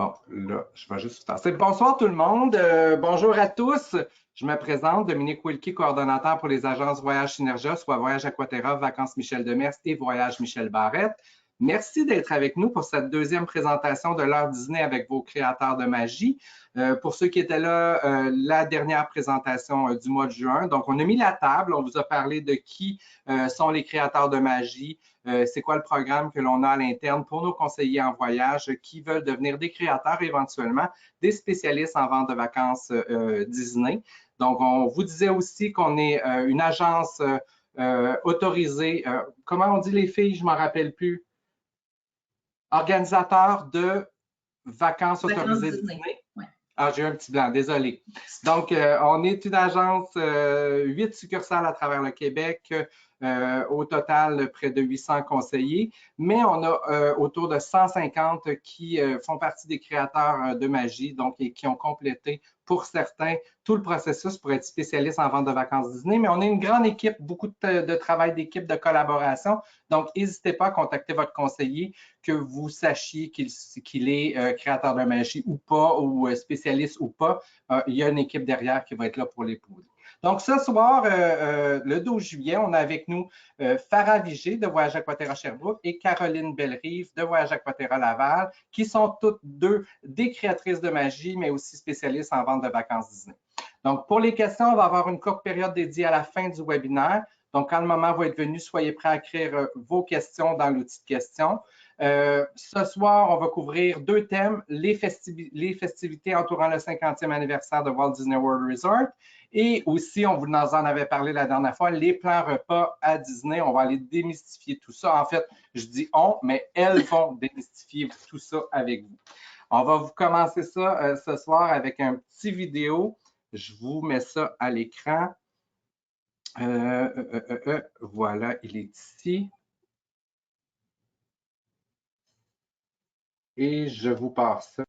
Bon, là, je vais juste passer. Bonsoir tout le monde. Bonjour à tous. Je me présente, Dominique Wilkie, coordonnateur pour les agences Voyage Synergia, soit Voyage Aquaterra, Vacances Michel Demers et Voyage Michel Barrette. Merci d'être avec nous pour cette deuxième présentation de l'heure Disney avec vos créateurs de magie. Pour ceux qui étaient là, la dernière présentation du mois de juin. Donc, on a mis la table, on vous a parlé de qui sont les créateurs de magie, c'est quoi le programme que l'on a à l'interne pour nos conseillers en voyage qui veulent devenir des créateurs éventuellement, des spécialistes en vente de vacances Disney. Donc, on vous disait aussi qu'on est une agence autorisée, comment on dit les filles, je ne m'en rappelle plus, organisateur de vacances autorisées Disney. Ouais. Ah, j'ai eu un petit blanc, désolé. Donc, on est une agence, 8 succursales à travers le Québec, au total près de 800 conseillers, mais on a autour de 150 qui font partie des créateurs de magie, donc et qui ont complété pour certains tout le processus pour être spécialiste en vente de vacances Disney. Mais on est une grande équipe, beaucoup de travail d'équipe, de collaboration. Donc, n'hésitez pas à contacter votre conseiller, que vous sachiez qu'il est créateur de magie ou pas, ou spécialiste ou pas. Il y a une équipe derrière qui va être là pour l'épouser. Donc, ce soir, le 12 juillet, on a avec nous Farah Vigé de Voyage Aquaterra Sherbrooke et Caroline Bellerive de Voyage Aquaterra Laval, qui sont toutes deux des créatrices de magie, mais aussi spécialistes en vente de vacances Disney. Donc, pour les questions, on va avoir une courte période dédiée à la fin du webinaire. Donc, quand le moment va être venu, soyez prêts à écrire vos questions dans l'outil de questions. Ce soir, on va couvrir deux thèmes, les festivités entourant le 50e anniversaire de Walt Disney World Resort et aussi, on vous en avait parlé la dernière fois, les plans repas à Disney. On va aller démystifier tout ça. En fait, je dis on, mais elles vont démystifier tout ça avec vous. On va vous commencer ça ce soir avec un petit vidéo. Je vous mets ça à l'écran. Voilà, il est ici. Et je vous passe ça.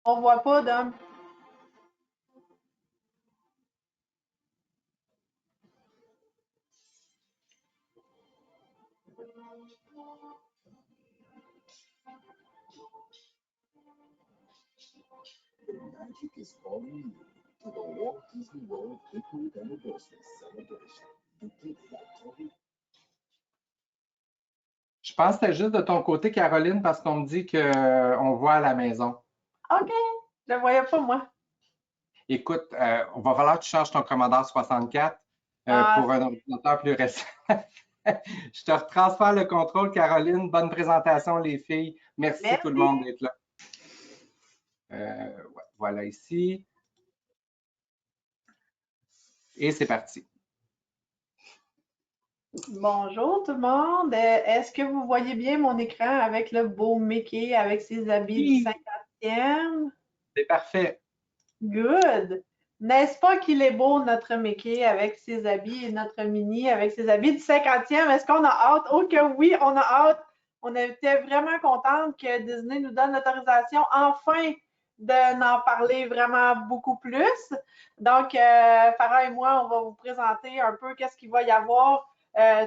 On voit pas, Dom. Magic is calling you to the Walt Disney World 50th Anniversary Celebration. Je pense que c'est juste de ton côté, Caroline, parce qu'on me dit qu'on voit à la maison. OK, je ne voyais pas, moi. Écoute, on va falloir que tu changes ton Commodore 64 pour un ordinateur plus récent. Je te retransfère le contrôle, Caroline. Bonne présentation, les filles. Merci tout le monde d'être là. Voilà ici. Et c'est parti. Bonjour tout le monde. Est-ce que vous voyez bien mon écran avec le beau Mickey avec ses habits du 50e? C'est parfait. Good. N'est-ce pas qu'il est beau, notre Mickey, avec ses habits et notre Minnie avec ses habits du 50e? Est-ce qu'on a hâte? Oh que oui, on a hâte. On était vraiment contente que Disney nous donne l'autorisation enfin d'en parler vraiment beaucoup plus. Donc, Farah et moi, on va vous présenter un peu qu'est-ce qu'il va y avoir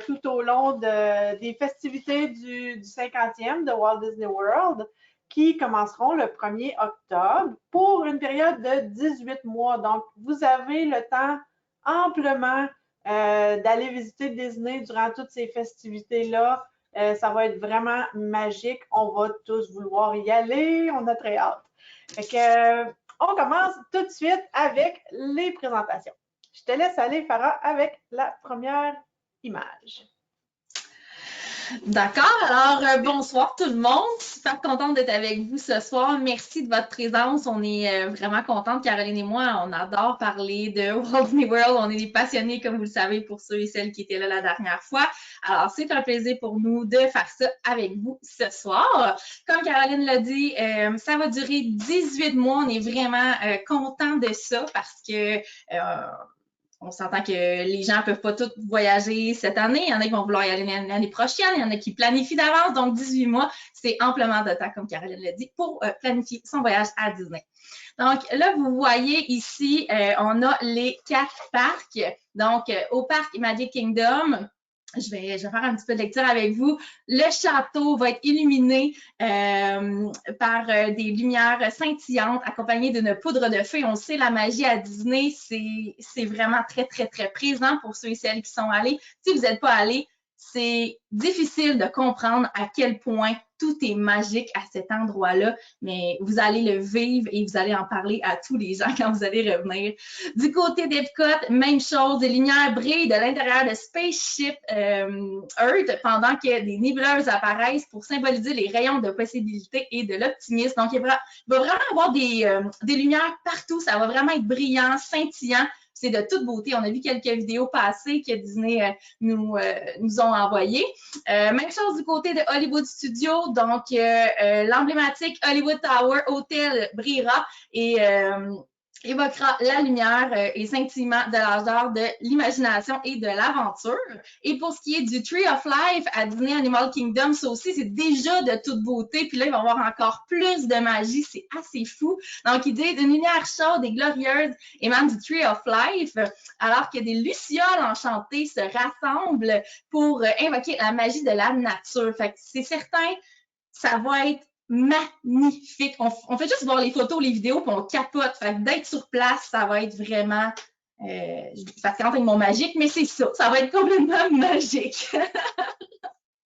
tout au long des festivités du 50e de Walt Disney World, qui commenceront le 1er octobre pour une période de 18 mois. Donc, vous avez le temps amplement d'aller visiter Disney durant toutes ces festivités-là. Ça va être vraiment magique. On va tous vouloir y aller. On a très hâte. Fait que, on commence tout de suite avec les présentations. Je te laisse aller, Farah, avec la première image. D'accord, alors bonsoir tout le monde, super contente d'être avec vous ce soir, merci de votre présence, on est vraiment contente, Caroline et moi, on adore parler de Walt Disney World, on est des passionnés comme vous le savez pour ceux et celles qui étaient là la dernière fois, alors c'est un plaisir pour nous de faire ça avec vous ce soir. Comme Caroline l'a dit, ça va durer 18 mois, on est vraiment content de ça parce que on s'entend que les gens ne peuvent pas tous voyager cette année. Il y en a qui vont vouloir y aller l'année prochaine. Il y en a qui planifient d'avance. Donc, 18 mois, c'est amplement de temps, comme Caroline l'a dit, pour planifier son voyage à Disney. Donc, là, vous voyez ici, on a les 4 parcs. Donc, au parc Magic Kingdom, je vais faire un petit peu de lecture avec vous. Le château va être illuminé par des lumières scintillantes accompagnées d'une poudre de feu. On sait, la magie à Disney, c'est vraiment très, très, très présent pour ceux et celles qui sont allés. Si vous n'êtes pas allés, c'est difficile de comprendre à quel point tout est magique à cet endroit-là, mais vous allez le vivre et vous allez en parler à tous les gens quand vous allez revenir. Du côté d'Epcot, même chose, des lumières brillent de l'intérieur de Spaceship Earth pendant que des nébuleuses apparaissent pour symboliser les rayons de possibilités et de l'optimisme. Donc, il va vraiment avoir des lumières partout, ça va vraiment être brillant, scintillant. C'est de toute beauté. On a vu quelques vidéos passées que Disney nous ont envoyées. Même chose du côté de Hollywood Studios. Donc, l'emblématique Hollywood Tower Hotel brillera et évoquera la lumière et scintillement de l'âge d'or de l'imagination et de l'aventure. Et pour ce qui est du Tree of Life à Disney Animal Kingdom, ça aussi, c'est déjà de toute beauté. Puis là, il va y avoir encore plus de magie. C'est assez fou. Donc, il dit une lumière chaude et glorieuse émane du Tree of Life, alors que des lucioles enchantées se rassemblent pour invoquer la magie de la nature. Fait que c'est certain, ça va être magnifique. On fait juste voir les photos, les vidéos, puis on capote. Fait que d'être sur place, ça va être vraiment... parce que c'est mon magique, mais c'est ça. Ça va être complètement magique.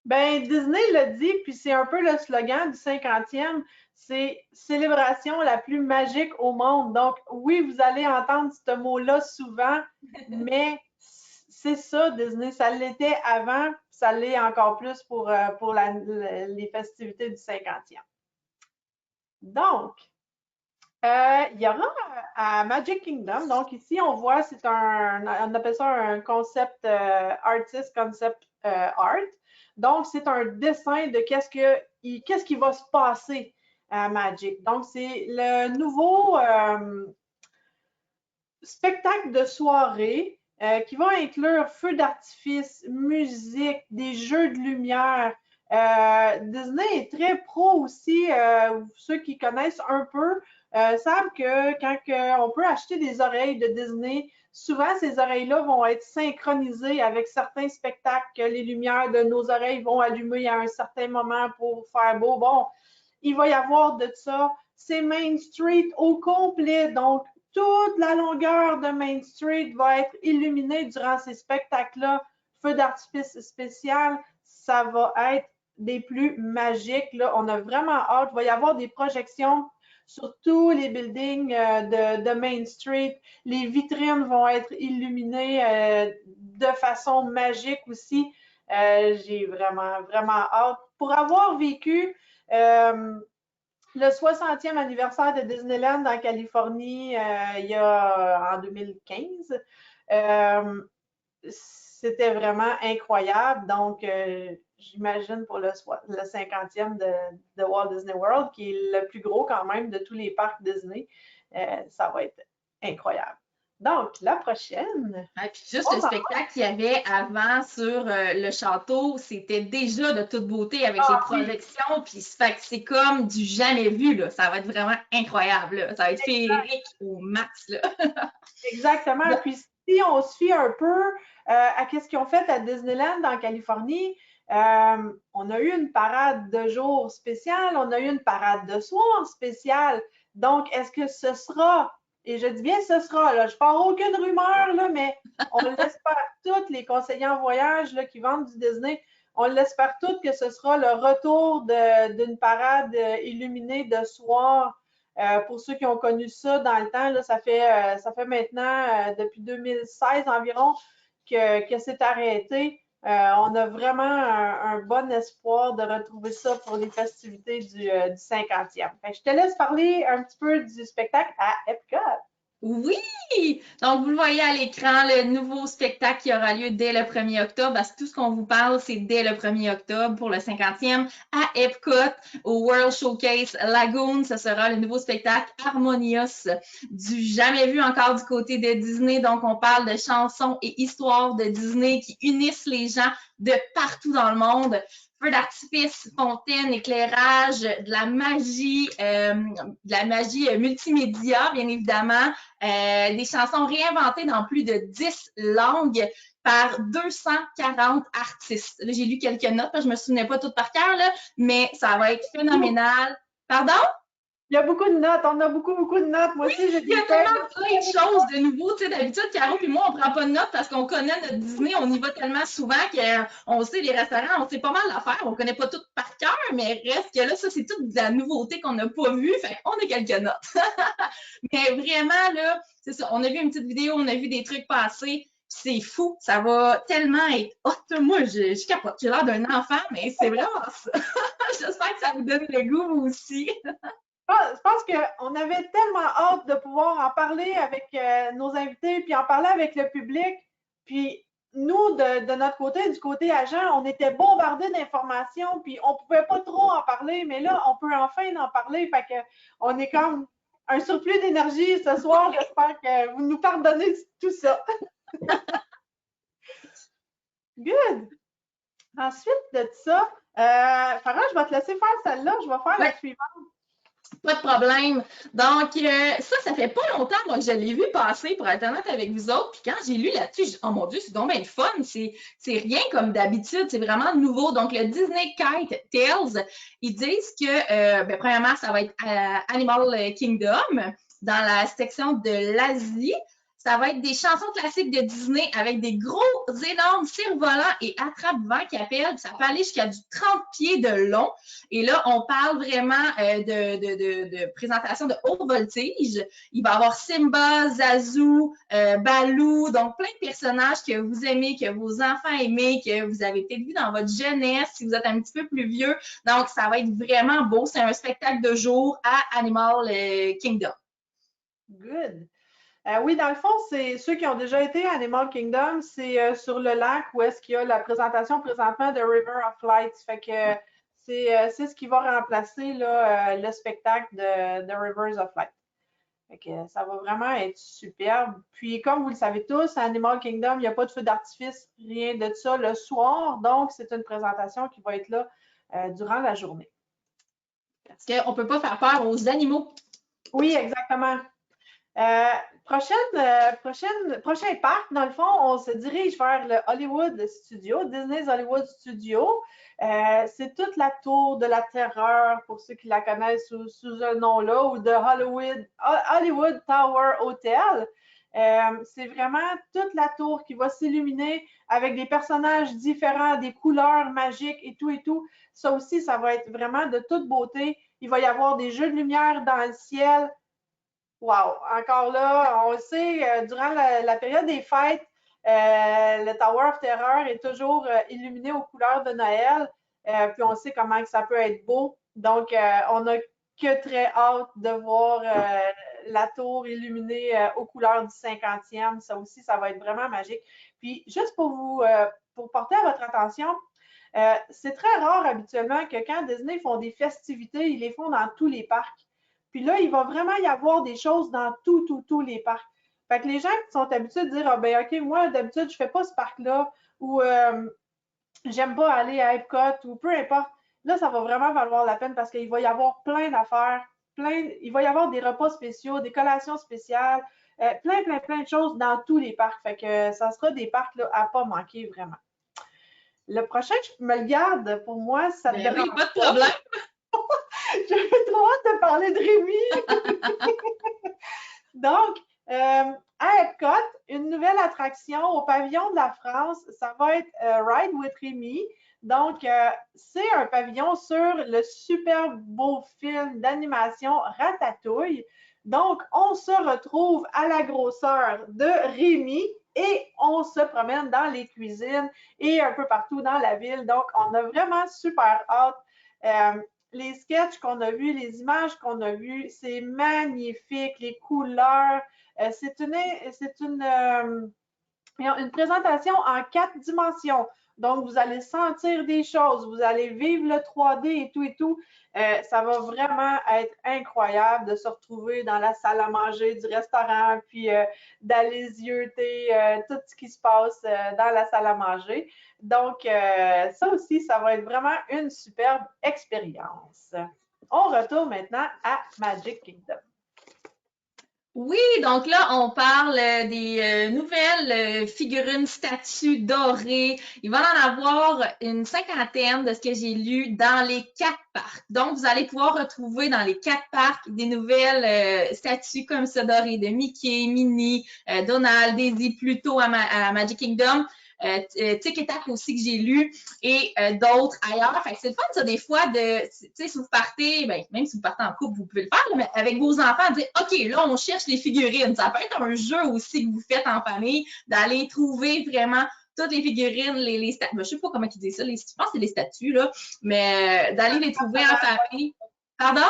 Ben, Disney l'a dit, puis c'est un peu le slogan du 50e, c'est « Célébration la plus magique au monde ». Donc, oui, vous allez entendre ce mot-là souvent, mais c'est ça, Disney. Ça l'était avant, ça l'est encore plus pour les festivités du 50e. Donc, il y aura à Magic Kingdom, donc ici on voit, on appelle ça un concept artist, concept art. Donc, c'est un dessin de qu'est-ce qui va se passer à Magic. Donc, c'est le nouveau spectacle de soirée qui va inclure feux d'artifice, musique, des jeux de lumière. Disney est très pro aussi. Ceux qui connaissent un peu savent que quand on peut acheter des oreilles de Disney, souvent ces oreilles-là vont être synchronisées avec certains spectacles que les lumières de nos oreilles vont allumer à un certain moment pour faire beau. Bon, il va y avoir de ça. C'est Main Street au complet, donc toute la longueur de Main Street va être illuminée durant ces spectacles-là. Feu d'artifice spécial, ça va être des plus magiques. Là. On a vraiment hâte. Il va y avoir des projections sur tous les buildings de Main Street. Les vitrines vont être illuminées de façon magique aussi. J'ai vraiment, vraiment hâte. Pour avoir vécu le 60e anniversaire de Disneyland en Californie en 2015, c'était vraiment incroyable. Donc, j'imagine pour le 50e de Walt Disney World, qui est le plus gros quand même de tous les parcs Disney, ça va être incroyable. Donc, la prochaine. Ah, puis juste le spectacle qu'il y avait avant sur le château, c'était déjà de toute beauté avec les projections. Puis c'est comme du jamais vu. Là. Ça va être vraiment incroyable. Là. Ça va être féerique au max. Là. Exactement. Puis si on se fie un peu à ce qu'ils ont fait à Disneyland en Californie, on a eu une parade de jour spéciale, on a eu une parade de soir spéciale. Donc, est-ce que ce sera... Et je dis bien ce sera, là, je ne parle aucune rumeur, là, mais on l'espère toutes, les conseillers en voyage là, qui vendent du Disney, on l'espère toutes que ce sera le retour d'une parade illuminée de soir. Pour ceux qui ont connu ça dans le temps, là, ça fait maintenant, depuis 2016 environ, que c'est arrêté. On a vraiment un bon espoir de retrouver ça pour les festivités du 50e. Fait que je te laisse parler un petit peu du spectacle à Epcot. Oui! Donc, vous le voyez à l'écran, le nouveau spectacle qui aura lieu dès le 1er octobre. Parce que tout ce qu'on vous parle, c'est dès le 1er octobre pour le 50e à Epcot, au World Showcase Lagoon. Ce sera le nouveau spectacle Harmonious, du jamais vu encore du côté de Disney. Donc, on parle de chansons et histoires de Disney qui unissent les gens de partout dans le monde. Feux d'artifice, fontaine, éclairage, de la magie multimédia, bien évidemment, des chansons réinventées dans plus de 10 langues par 240 artistes. Là, j'ai lu quelques notes, je ne me souvenais pas toutes par cœur, mais ça va être phénoménal. Pardon? Il y a beaucoup de notes, on a beaucoup de notes. Moi aussi, j'ai il y a tellement plein de choses de nouveau. Tu sais, d'habitude, Caro et moi, on prend pas de notes parce qu'on connaît notre Disney, on y va tellement souvent qu'on sait les restaurants, on sait pas mal l'affaire, on connaît pas tout par cœur, mais reste que là, ça, c'est toute de la nouveauté qu'on n'a pas vue, fait qu'on a quelques notes. Mais vraiment, là, c'est ça, on a vu une petite vidéo, on a vu des trucs passer, c'est fou, ça va tellement être hot. Moi, je capote, j'ai l'air d'un enfant, mais c'est vraiment ça. J'espère que ça vous donne le goût, vous aussi. Je pense qu'on avait tellement hâte de pouvoir en parler avec nos invités, puis en parler avec le public. Puis nous, de notre côté, du côté agent, on était bombardés d'informations, puis on pouvait pas trop en parler, mais là, on peut enfin en parler. Fait que on est comme un surplus d'énergie ce soir. J'espère que vous nous pardonnez tout ça. Good! Ensuite de ça, Farah, je vais te laisser faire celle-là. Je vais faire la suivante. Pas de problème. Donc, ça fait pas longtemps, moi, que je l'ai vu passer, pour être honnête avec vous autres. Puis quand j'ai lu là-dessus, oh mon Dieu, c'est donc bien le fun. C'est rien comme d'habitude. C'est vraiment nouveau. Donc, le Disney Kite Tales, ils disent que, premièrement, ça va être Animal Kingdom dans la section de l'Asie. Ça va être des chansons classiques de Disney avec des gros, énormes cerfs-volants et attrape-vent qui appellent. Ça peut aller jusqu'à du 30 pieds de long. Et là, on parle vraiment de présentation de haute voltige. Il va y avoir Simba, Zazu, Baloo, donc plein de personnages que vous aimez, que vos enfants aiment, que vous avez peut-être vu dans votre jeunesse si vous êtes un petit peu plus vieux. Donc, ça va être vraiment beau. C'est un spectacle de jour à Animal Kingdom. Good. Oui, dans le fond, c'est ceux qui ont déjà été à Animal Kingdom, c'est sur le lac où est-ce qu'il y a la présentation présentement de River of Light. Fait que c'est ce qui va remplacer là, le spectacle de Rivers of Light. Fait que ça va vraiment être superbe. Puis, comme vous le savez tous, à Animal Kingdom, il n'y a pas de feu d'artifice, rien de ça le soir. Donc, c'est une présentation qui va être là durant la journée. Parce qu'on ne peut pas faire peur aux animaux. Oui, exactement. Prochain parc, dans le fond, on se dirige vers le Hollywood Studio, Disney's Hollywood Studio. C'est toute la tour de la terreur, pour ceux qui la connaissent sous ce nom-là, ou de Hollywood Tower Hotel. C'est vraiment toute la tour qui va s'illuminer avec des personnages différents, des couleurs magiques et tout et tout. Ça aussi, ça va être vraiment de toute beauté. Il va y avoir des jeux de lumière dans le ciel. Wow! Encore là, on le sait, durant la période des fêtes, le Tower of Terror est toujours illuminé aux couleurs de Noël. Puis on sait comment que ça peut être beau. Donc, on n'a que très hâte de voir la tour illuminée aux couleurs du 50e. Ça aussi, ça va être vraiment magique. Puis, juste pour porter à votre attention, c'est très rare habituellement que quand Disney font des festivités, ils les font dans tous les parcs. Puis là, il va vraiment y avoir des choses dans tous les parcs. Fait que les gens qui sont habitués de dire, ah ben OK, moi, d'habitude, je fais pas ce parc-là ou j'aime pas aller à Epcot ou peu importe. Là, ça va vraiment valoir la peine parce qu'il va y avoir plein d'affaires, il va y avoir des repas spéciaux, des collations spéciales, plein de choses dans tous les parcs. Fait que ça sera des parcs là, à pas manquer vraiment. Le prochain, je me le garde pour moi. Ça Ben oui, pas de problème. J'avais trop hâte de parler de Rémi. Donc, à Epcot, une nouvelle attraction au pavillon de la France, ça va être Ride with Rémi. Donc, c'est un pavillon sur le super beau film d'animation Ratatouille. Donc, on se retrouve à la grosseur de Rémi et on se promène dans les cuisines et un peu partout dans la ville. Donc, on a vraiment super hâte. Les sketchs qu'on a vus, les images qu'on a vues, c'est magnifique, les couleurs, C'est une présentation en 4 dimensions. Donc, vous allez sentir des choses, vous allez vivre le 3D et tout. Ça va vraiment être incroyable de se retrouver dans la salle à manger du restaurant, puis d'aller zioter tout ce qui se passe dans la salle à manger. Donc, ça aussi, ça va être vraiment une superbe expérience. On retourne maintenant à Magic Kingdom. Oui, donc là, on parle des nouvelles figurines statues dorées. Il va en avoir une 50aine de ce que j'ai lu dans les 4 parcs. Donc, vous allez pouvoir retrouver dans les 4 parcs des nouvelles statues comme ça dorées de Mickey, Minnie, Donald, Daisy, Pluto à Magic Kingdom. Tic et Tac aussi que j'ai lu et d'autres ailleurs. Fait que c'est le fun, ça, des fois, si vous partez, ben, même si vous partez en couple, vous pouvez le faire, mais avec vos enfants, dire, OK, là, on cherche les figurines. Ça peut être un jeu aussi que vous faites en famille, d'aller trouver vraiment toutes les figurines, les statues. Ben, je sais pas comment ils disent ça, je pense que c'est les statues, là, mais d'aller les trouver en famille. Pardon?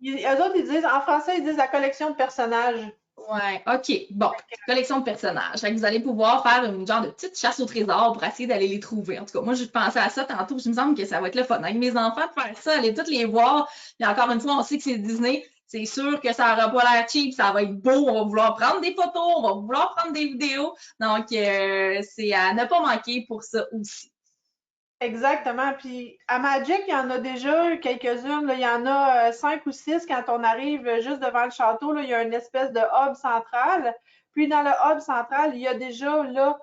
Eux autres, ils disent, en français, ils disent la collection de personnages. Ouais, OK. Bon, collection de personnages. Fait que vous allez pouvoir faire une genre de petite chasse au trésor pour essayer d'aller les trouver. En tout cas, moi, je pensais à ça tantôt. Je me semble que ça va être le fun avec mes enfants de faire ça, aller toutes les voir. Puis encore une fois, on sait que c'est Disney. C'est sûr que ça n'aura pas l'air cheap, ça va être beau. On va vouloir prendre des photos, on va vouloir prendre des vidéos. Donc, c'est à ne pas manquer pour ça aussi. Exactement. Puis à Magic, il y en a déjà quelques-unes. Il y en a 5 ou 6 quand on arrive juste devant le château. Là, il y a une espèce de hub central. Puis dans le hub central, il y a déjà là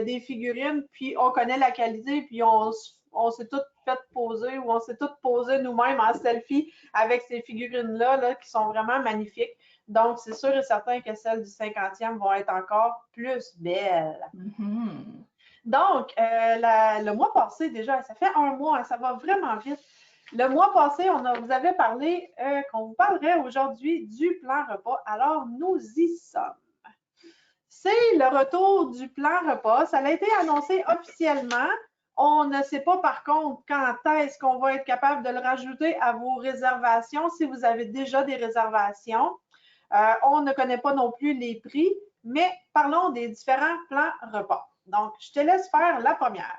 des figurines. Puis on connaît la qualité. Puis on s'est toutes fait poser ou on s'est toutes posées nous-mêmes en selfie avec ces figurines-là là, qui sont vraiment magnifiques. Donc, c'est sûr et certain que celles du 50e vont être encore plus belles. Mm-hmm. Donc, le mois passé déjà, ça fait un mois, ça va vraiment vite. Le mois passé, vous avez parlé qu'on vous parlerait aujourd'hui du plan repas. Alors, nous y sommes. C'est le retour du plan repas. Ça a été annoncé officiellement. On ne sait pas par contre quand est-ce qu'on va être capable de le rajouter à vos réservations si vous avez déjà des réservations. On ne connaît pas non plus les prix, mais parlons des différents plans repas. Donc, je te laisse faire la première.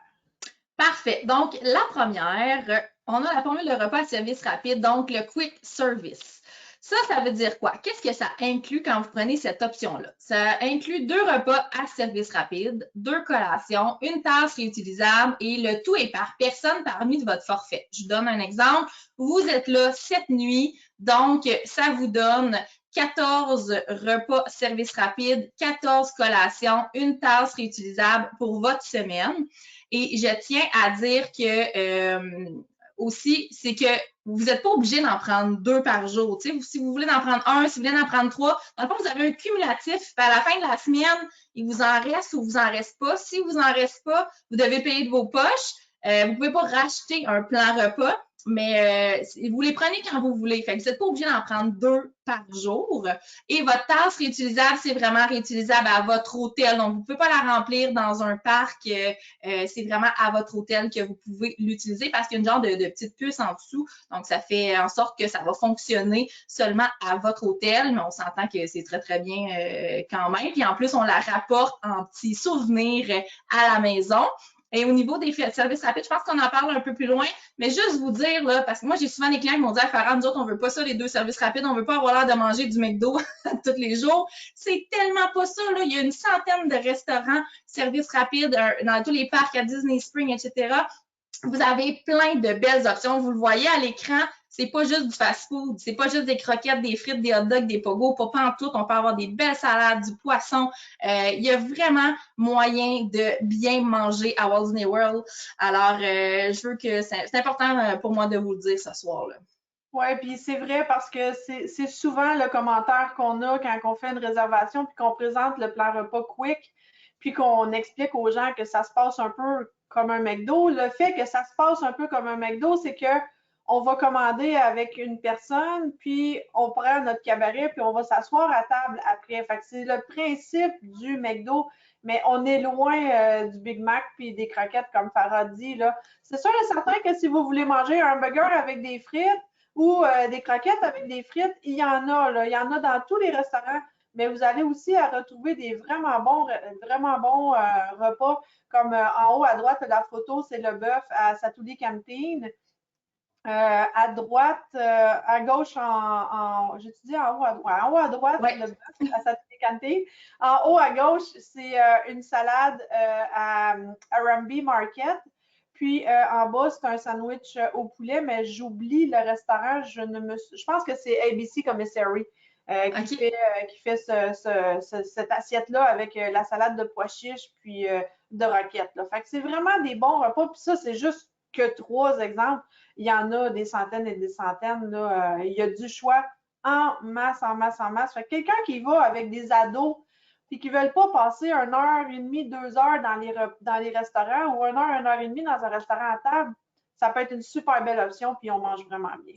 Parfait. Donc, la première, on a la formule de repas à service rapide, donc le Quick Service. Ça veut dire quoi? Qu'est-ce que ça inclut quand vous prenez cette option-là? Ça inclut 2 repas à service rapide, 2 collations, une tasse réutilisable et le tout est par personne par nuit de votre forfait. Je vous donne un exemple. Vous êtes là 7 nuits, donc ça vous donne 14 repas service rapide, 14 collations, une tasse réutilisable pour votre semaine. Et je tiens à dire que aussi, c'est que vous n'êtes pas obligé d'en prendre 2 par jour. Tu sais, si vous voulez en prendre 1, si vous voulez en prendre 3, dans le fond, vous avez un cumulatif. À la fin de la semaine, il vous en reste ou vous en reste pas. Si vous en reste pas, vous devez payer de vos poches. Vous ne pouvez pas racheter un plan repas, mais vous les prenez quand vous voulez. Fait que vous n'êtes pas obligé d'en prendre 2 par jour. Et votre tasse réutilisable, c'est vraiment réutilisable à votre hôtel. Donc, vous ne pouvez pas la remplir dans un parc. C'est vraiment à votre hôtel que vous pouvez l'utiliser parce qu'il y a une genre de petite puce en dessous. Donc, ça fait en sorte que ça va fonctionner seulement à votre hôtel, mais on s'entend que c'est très, très bien quand même. Puis en plus, on la rapporte en petits souvenirs à la maison. Et au niveau des services rapides, je pense qu'on en parle un peu plus loin, mais juste vous dire, là, parce que moi, j'ai souvent des clients qui m'ont dit à Farah, nous autres, on veut pas ça, les 2 services rapides, on veut pas avoir l'air de manger du McDo tous les jours. C'est tellement pas ça, là. Il y a une centaine de restaurants, services rapides dans tous les parcs à Disney Springs, etc. Vous avez plein de belles options. Vous le voyez à l'écran, c'est pas juste du fast-food, c'est pas juste des croquettes, des frites, des hot dogs, des pogos, pas en tout. On peut avoir des belles salades, du poisson. Il y a vraiment moyen de bien manger à Walt Disney World. Alors, je veux que c'est important pour moi de vous le dire ce soir-là. Oui, puis c'est vrai parce que c'est souvent le commentaire qu'on a quand on fait une réservation puis qu'on présente le plan repas quick, puis qu'on explique aux gens que ça se passe un peu comme un McDo. Le fait que ça se passe un peu comme un McDo, c'est que on va commander avec une personne, puis on prend notre cabaret, puis on va s'asseoir à table après. Fait que c'est le principe du McDo, mais on est loin du Big Mac puis des croquettes comme Farah dit. C'est sûr et certain que si vous voulez manger un burger avec des frites ou des croquettes avec des frites, il y en a, là. Il y en a dans tous les restaurants. mais vous allez aussi à retrouver des vraiment bons repas, comme en haut à droite de la photo, c'est le bœuf à Satu'li Canteen. À droite, à gauche, j'ai-tu dit en haut à droite? En haut à droite, Ouais. le bœuf à Satu'li Canteen. En haut à gauche, c'est une salade à Arambi Market. Puis en bas, c'est un sandwich au poulet, mais j'oublie le restaurant. Je pense que c'est ABC Commissary qui fait cette assiette-là avec la salade de pois chiches puis de roquettes. Fait que c'est vraiment des bons repas. Puis ça, c'est juste que 3 exemples. Il y en a des centaines et des centaines. Là. Il y a du choix en masse, en masse, en masse. Fait que quelqu'un qui va avec des ados et qui ne veulent pas passer 1h30, 2 heures dans les restaurants ou 1h30 dans un restaurant à table, ça peut être une super belle option, puis on mange vraiment bien.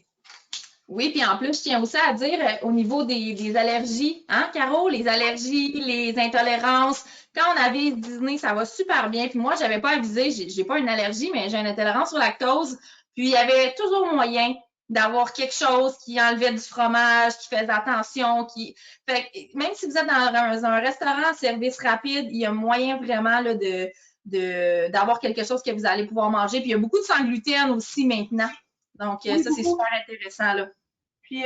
Oui, puis en plus, je tiens aussi à dire au niveau des allergies, hein, Caro, les allergies, les intolérances. Quand on avait Disney, ça va super bien. Puis moi, je n'avais pas avisé, j'ai pas une allergie, mais j'ai une intolérance au lactose. Puis il y avait toujours moyen d'avoir quelque chose qui enlevait du fromage, qui faisait attention, Fait que même si vous êtes dans un restaurant à service rapide, il y a moyen vraiment là, d'avoir quelque chose que vous allez pouvoir manger. Puis il y a beaucoup de sans gluten aussi maintenant. Donc, oui, ça, c'est super intéressant, là. Puis,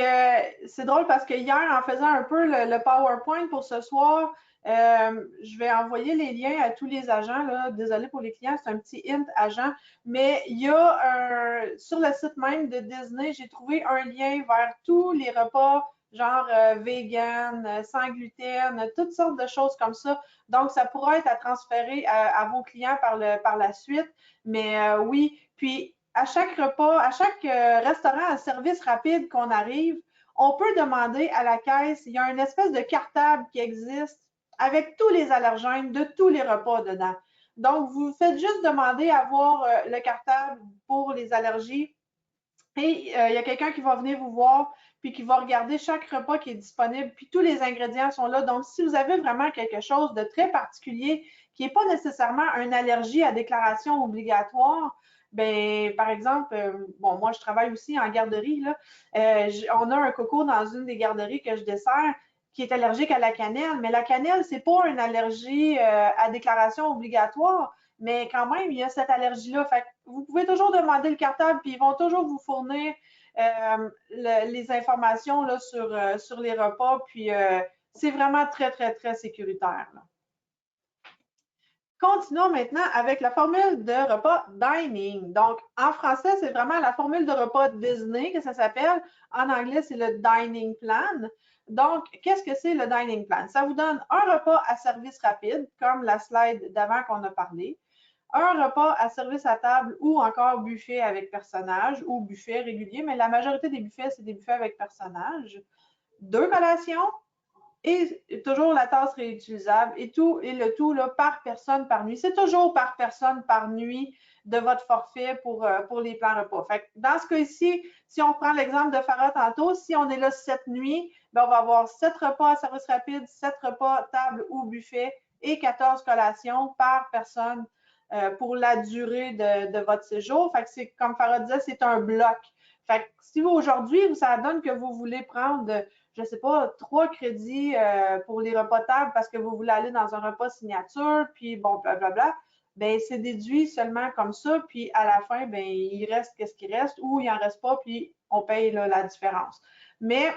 c'est drôle parce que hier, en faisant un peu le PowerPoint pour ce soir, je vais envoyer les liens à tous les agents. Là. Désolée pour les clients, c'est un petit hint agent. Mais il y a sur le site même de Disney, j'ai trouvé un lien vers tous les repas genre vegan, sans gluten, toutes sortes de choses comme ça. Donc, ça pourra être à transférer à vos clients par la suite. Mais oui, puis à chaque repas, à chaque restaurant à service rapide qu'on arrive, on peut demander à la caisse, il y a une espèce de cartable qui existe avec tous les allergènes de tous les repas dedans. Donc, vous faites juste demander à voir le cartable pour les allergies et il y a quelqu'un qui va venir vous voir puis qui va regarder chaque repas qui est disponible, puis tous les ingrédients sont là. Donc, si vous avez vraiment quelque chose de très particulier qui n'est pas nécessairement une allergie à déclaration obligatoire, ben, par exemple, bon, moi, je travaille aussi en garderie, là. On a un coco dans une des garderies que je dessert qui est allergique à la cannelle, mais la cannelle, c'est pas une allergie à déclaration obligatoire, mais quand même, il y a cette allergie-là. Fait que vous pouvez toujours demander le cartable, puis ils vont toujours vous fournir les informations là, sur les repas, puis c'est vraiment très, très, très sécuritaire. Là. Continuons maintenant avec la formule de repas dining. Donc, en français, c'est vraiment la formule de repas Disney que ça s'appelle. En anglais, c'est le dining plan. Donc, qu'est-ce que c'est le dining plan? Ça vous donne un repas à service rapide, comme la slide d'avant qu'on a parlé, un repas à service à table ou encore buffet avec personnage ou buffet régulier, mais la majorité des buffets, c'est des buffets avec personnage, 2 collations, et toujours la tasse réutilisable et le tout là, par personne par nuit. C'est toujours par personne par nuit de votre forfait pour les plans repas. Fait que dans ce cas-ci, si on prend l'exemple de Farah tantôt, si on est là 7 nuits, ben on va avoir 7 repas à service rapide, 7 repas table ou buffet et 14 collations par personne pour la durée de votre séjour. Fait que c'est, comme Farah disait, c'est un bloc. Fait que si vous, aujourd'hui, ça donne que vous voulez prendre je ne sais pas, 3 crédits pour les repas tables parce que vous voulez aller dans un repas signature, puis bon, blablabla, bien, c'est déduit seulement comme ça, puis à la fin, bien, il reste qu'est-ce qui reste ou il n'en reste pas, puis on paye là, la différence. Mais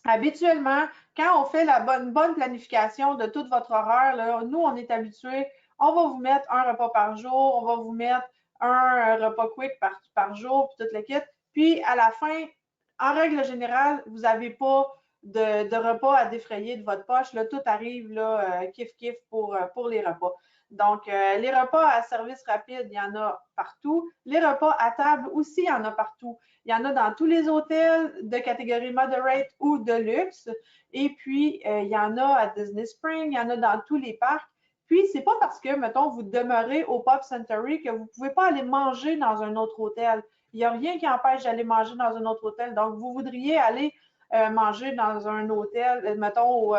habituellement, quand on fait la bonne planification de tout votre horaire, là, nous, on est habitués, on va vous mettre un repas par jour, on va vous mettre un repas quick par jour, puis toute le kit. Puis à la fin, en règle générale, vous n'avez pas de repas à défrayer de votre poche. Là, tout arrive là, kiff-kiff pour les repas. Donc, les repas à service rapide, il y en a partout. Les repas à table aussi, il y en a partout. Il y en a dans tous les hôtels de catégorie moderate ou de luxe. Et puis, il y en a à Disney Springs, il y en a dans tous les parcs. Puis, c'est pas parce que, mettons, vous demeurez au Pop Century que vous ne pouvez pas aller manger dans un autre hôtel. Il n'y a rien qui empêche d'aller manger dans un autre hôtel. Donc, vous voudriez aller manger dans un hôtel, mettons,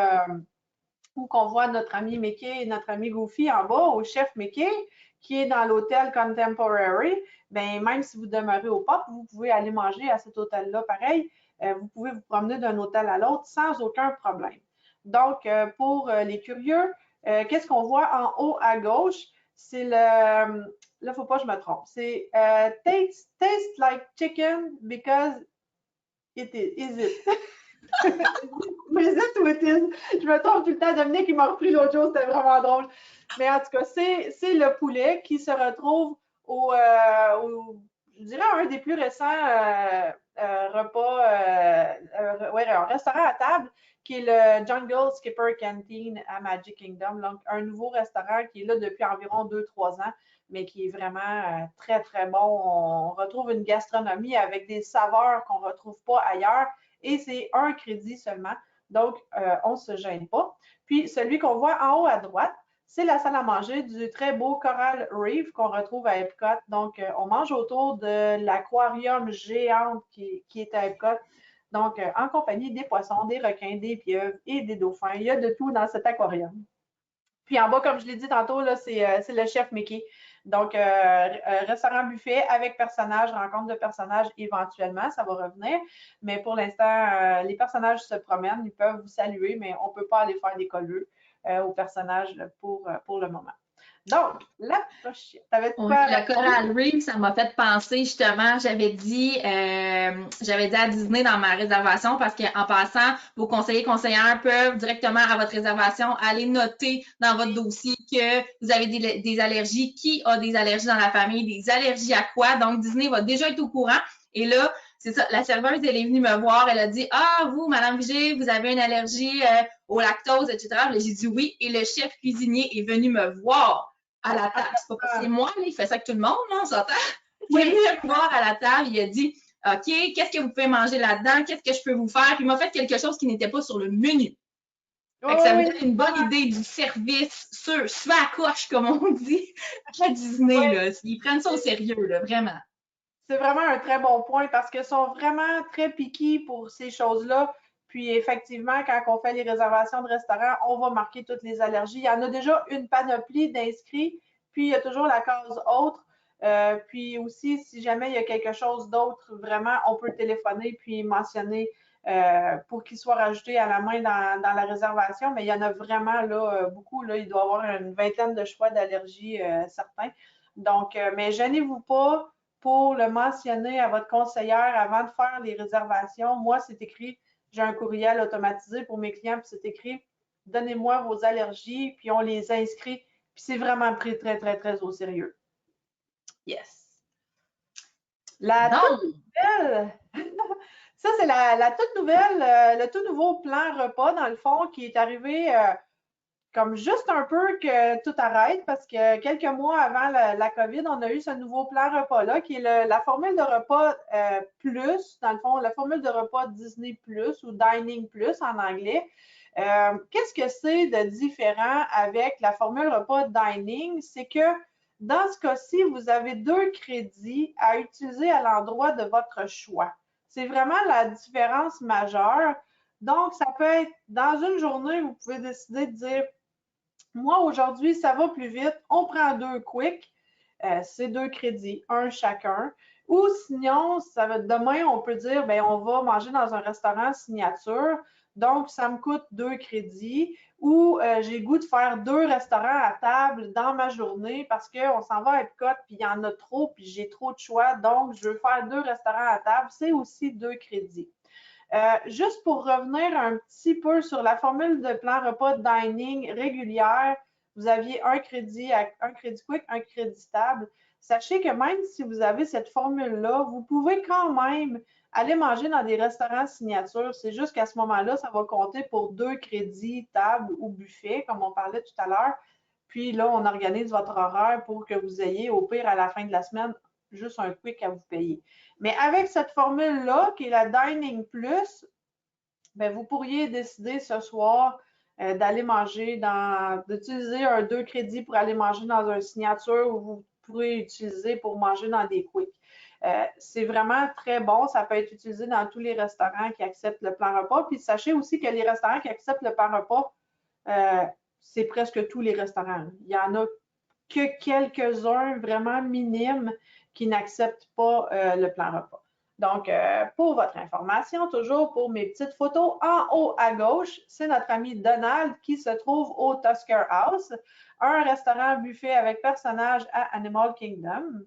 où qu'on voit notre ami Mickey et notre ami Goofy en bas, au chef Mickey, qui est dans l'hôtel Contemporary. Bien, même si vous demeurez au Pop, vous pouvez aller manger à cet hôtel-là pareil. Vous pouvez vous promener d'un hôtel à l'autre sans aucun problème. Donc, pour les curieux, qu'est-ce qu'on voit en haut à gauche? C'est le... Là, il ne faut pas que je me trompe. C'est taste like chicken because it is. Is it? Mais is it ou it is? Je me trompe tout le temps. Dominique, il m'a repris l'autre jour. C'était vraiment drôle. Mais en tout cas, c'est le poulet qui se retrouve je dirais, un des plus récents repas, un restaurant à table, qui est le Jungle Skipper Canteen à Magic Kingdom. Donc, un nouveau restaurant qui est là depuis environ 2-3 ans, mais qui est vraiment très, très bon. On retrouve une gastronomie avec des saveurs qu'on ne retrouve pas ailleurs et c'est un crédit seulement. Donc, on ne se gêne pas. Puis, celui qu'on voit en haut à droite, c'est la salle à manger du très beau Coral Reef qu'on retrouve à Epcot. Donc, on mange autour de l'aquarium géante qui est à Epcot. Donc, en compagnie des poissons, des requins, des pieuvres et des dauphins. Il y a de tout dans cet aquarium. Puis en bas, comme je l'ai dit tantôt, c'est le chef Mickey. Donc, restaurant buffet avec personnages, rencontre de personnages éventuellement, ça va revenir. Mais pour l'instant, les personnages se promènent, ils peuvent vous saluer, mais on ne peut pas aller faire des colleux aux personnages pour le moment. Donc, la prochaine. Le Coral Reef, ça m'a fait penser justement, j'avais dit à Disney dans ma réservation parce qu'en passant, vos conseillères peuvent directement à votre réservation aller noter dans votre dossier que vous avez des allergies, qui a des allergies dans la famille, des allergies à quoi. Donc, Disney va déjà être au courant. Et là, c'est ça, la serveuse, elle est venue me voir, elle a dit « Ah, vous, Madame Vigée, vous avez une allergie au lactose, etc. » J'ai dit oui, et le chef cuisinier est venu me voir à la table. C'est pas parce que c'est moi, là, il fait ça avec tout le monde, là, on s'entend. Il est venu me voir à la table, il a dit « OK, qu'est-ce que vous pouvez manger là-dedans? Qu'est-ce que je peux vous faire? » Puis il m'a fait quelque chose qui n'était pas sur le menu. Fait que ça me donne une bonne idée du service sur à coche, comme on dit, à Disney. Là. Ils prennent ça au sérieux, là, vraiment. C'est vraiment un très bon point parce qu'ils sont vraiment très piqués pour ces choses-là. Puis effectivement, quand on fait les réservations de restaurants, on va marquer toutes les allergies. Il y en a déjà une panoplie d'inscrits, puis il y a toujours la case autre. Puis aussi, si jamais il y a quelque chose d'autre, vraiment, on peut téléphoner puis mentionner pour qu'il soit rajouté à la main dans la réservation. Mais il y en a vraiment là, beaucoup. Là, il doit y avoir une vingtaine de choix d'allergies certains. Donc, mais gênez-vous pas pour le mentionner à votre conseillère avant de faire les réservations. Moi, c'est écrit, j'ai un courriel automatisé pour mes clients, puis c'est écrit, donnez-moi vos allergies, puis on les inscrit, puis c'est vraiment pris très, très, très au sérieux. Yes. La toute nouvelle, ça c'est la toute nouvelle, le tout nouveau plan repas, dans le fond, qui est arrivé comme juste un peu que tout arrête parce que quelques mois avant la COVID, on a eu ce nouveau plan repas-là qui est la formule de repas plus, dans le fond, la formule de repas Disney Plus ou Dining Plus en anglais. Qu'est-ce que c'est de différent avec la formule repas Dining? C'est que dans ce cas-ci, vous avez 2 crédits à utiliser à l'endroit de votre choix. C'est vraiment la différence majeure. Donc, ça peut être dans une journée, vous pouvez décider de dire moi, aujourd'hui, ça va plus vite. On prend 2 quick. C'est 2 crédits, un chacun. Ou sinon, demain, on peut dire, bien, on va manger dans un restaurant signature. Donc, ça me coûte 2 crédits. Ou j'ai le goût de faire 2 restaurants à table dans ma journée parce qu'on s'en va à Epcot, puis il y en a trop, puis j'ai trop de choix. Donc, je veux faire 2 restaurants à table. C'est aussi 2 crédits. Juste pour revenir un petit peu sur la formule de plan repas dining régulière, vous aviez un crédit quick, un crédit stable. Sachez que même si vous avez cette formule-là, vous pouvez quand même aller manger dans des restaurants signature. C'est juste qu'à ce moment-là, ça va compter pour 2 crédits, table ou buffet, comme on parlait tout à l'heure. Puis là, on organise votre horaire pour que vous ayez, au pire, à la fin de la semaine, juste un quick à vous payer. Mais avec cette formule-là, qui est la Dining Plus, bien, vous pourriez décider ce soir d'aller manger d'utiliser un 2 crédits pour aller manger dans un signature ou vous pourrez utiliser pour manger dans des quicks. C'est vraiment très bon. Ça peut être utilisé dans tous les restaurants qui acceptent le plan repas. Puis sachez aussi que les restaurants qui acceptent le plan repas, c'est presque tous les restaurants. Il n'y en a que quelques-uns vraiment minimes qui n'acceptent pas le plan repas. Donc, pour votre information, toujours pour mes petites photos, en haut à gauche, c'est notre ami Donald qui se trouve au Tusker House, un restaurant buffet avec personnage à Animal Kingdom.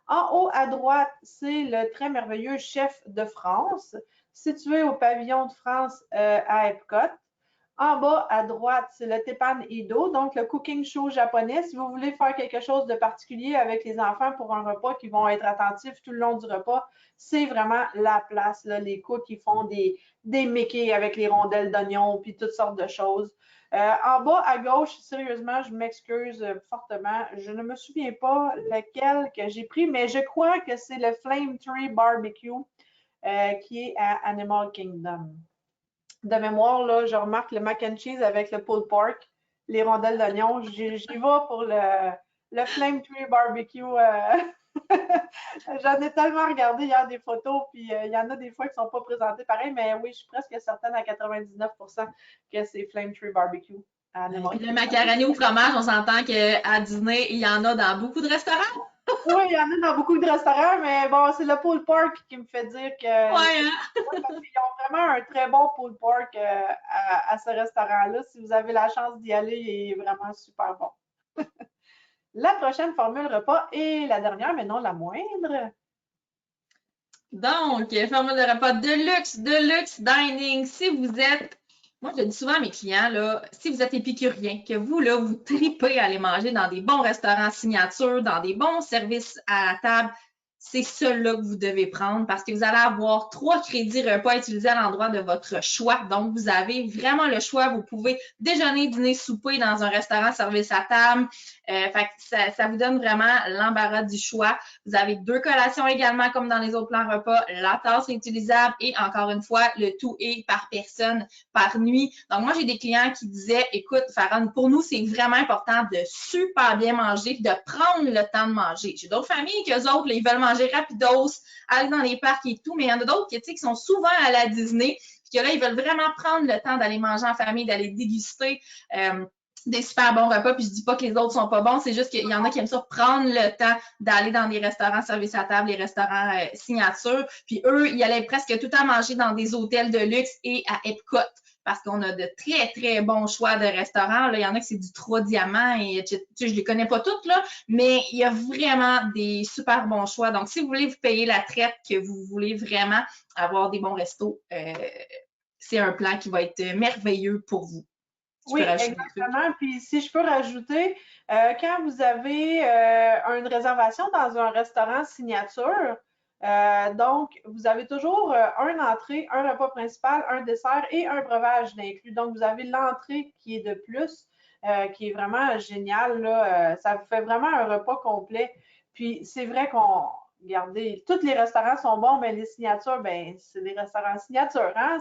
En haut à droite, c'est le très merveilleux Chef de France, situé au pavillon de France à Epcot. En bas à droite, c'est le Teppan Edo, donc le cooking show japonais. Si vous voulez faire quelque chose de particulier avec les enfants pour un repas qui vont être attentifs tout le long du repas, c'est vraiment la place. Là. Les cooks qui font des Mickey avec les rondelles d'oignon puis toutes sortes de choses. En bas à gauche, sérieusement, je m'excuse fortement. Je ne me souviens pas lequel que j'ai pris, mais je crois que c'est le Flame Tree Barbecue qui est à Animal Kingdom. De mémoire, là, je remarque le mac and cheese avec le pulled pork, les rondelles d'oignon. J'y vais pour le Flame Tree Barbecue. J'en ai tellement regardé hier des photos, puis il y en a des fois qui ne sont pas présentées pareil, mais oui, je suis presque certaine à 99% que c'est Flame Tree Barbecue. Puis le macaroni au fromage, on s'entend qu'à Disney, il y en a dans beaucoup de restaurants. Oui, il y en a dans beaucoup de restaurants, mais bon, c'est le pulled pork qui me fait dire que. Ouais, hein? Parce qu'ils ont vraiment un très bon pulled pork à ce restaurant-là. Si vous avez la chance d'y aller, il est vraiment super bon. La prochaine formule repas est la dernière, mais non la moindre. Donc, formule de repas de luxe dining. Si vous êtes, moi je le dis souvent à mes clients, là, si vous êtes épicurien, que vous, là, vous tripez à aller manger dans des bons restaurants signature, dans des bons services à la table, c'est ceux-là que vous devez prendre parce que vous allez avoir 3 crédits repas utilisés à l'endroit de votre choix. Donc, vous avez vraiment le choix. Vous pouvez déjeuner, dîner, souper dans un restaurant service à table. Fait que ça vous donne vraiment l'embarras du choix. Vous avez 2 collations également, comme dans les autres plans repas. La tasse réutilisable et encore une fois, le tout est par personne, par nuit. Donc, moi, j'ai des clients qui disaient, écoute, Farhan, pour nous, c'est vraiment important de super bien manger, de prendre le temps de manger. J'ai d'autres familles qu'eux autres, là, ils veulent manger rapidos, aller dans les parcs et tout, mais il y en a d'autres qui sont souvent à la Disney, puis que là, ils veulent vraiment prendre le temps d'aller manger en famille, d'aller déguster des super bons repas, puis je dis pas que les autres sont pas bons, c'est juste qu'il y en a qui aiment ça prendre le temps d'aller dans des restaurants service à table, les restaurants signature, puis eux, ils allaient presque tout à manger dans des hôtels de luxe et à Epcot, parce qu'on a de très, très bons choix de restaurants. Là, il y en a qui c'est du 3 diamants et tu sais, je les connais pas toutes, là, mais il y a vraiment des super bons choix. Donc, si vous voulez vous payer la traite, que vous voulez vraiment avoir des bons restos, c'est un plan qui va être merveilleux pour vous. Oui, exactement. Puis si je peux rajouter, quand vous avez une réservation dans un restaurant signature, donc vous avez toujours une entrée, un repas principal, un dessert et un breuvage d'inclus. Donc vous avez l'entrée qui est de plus, qui est vraiment géniale, là. Ça vous fait vraiment un repas complet. Puis c'est vrai regardez, tous les restaurants sont bons, mais les signatures, ben c'est des restaurants signatures, hein?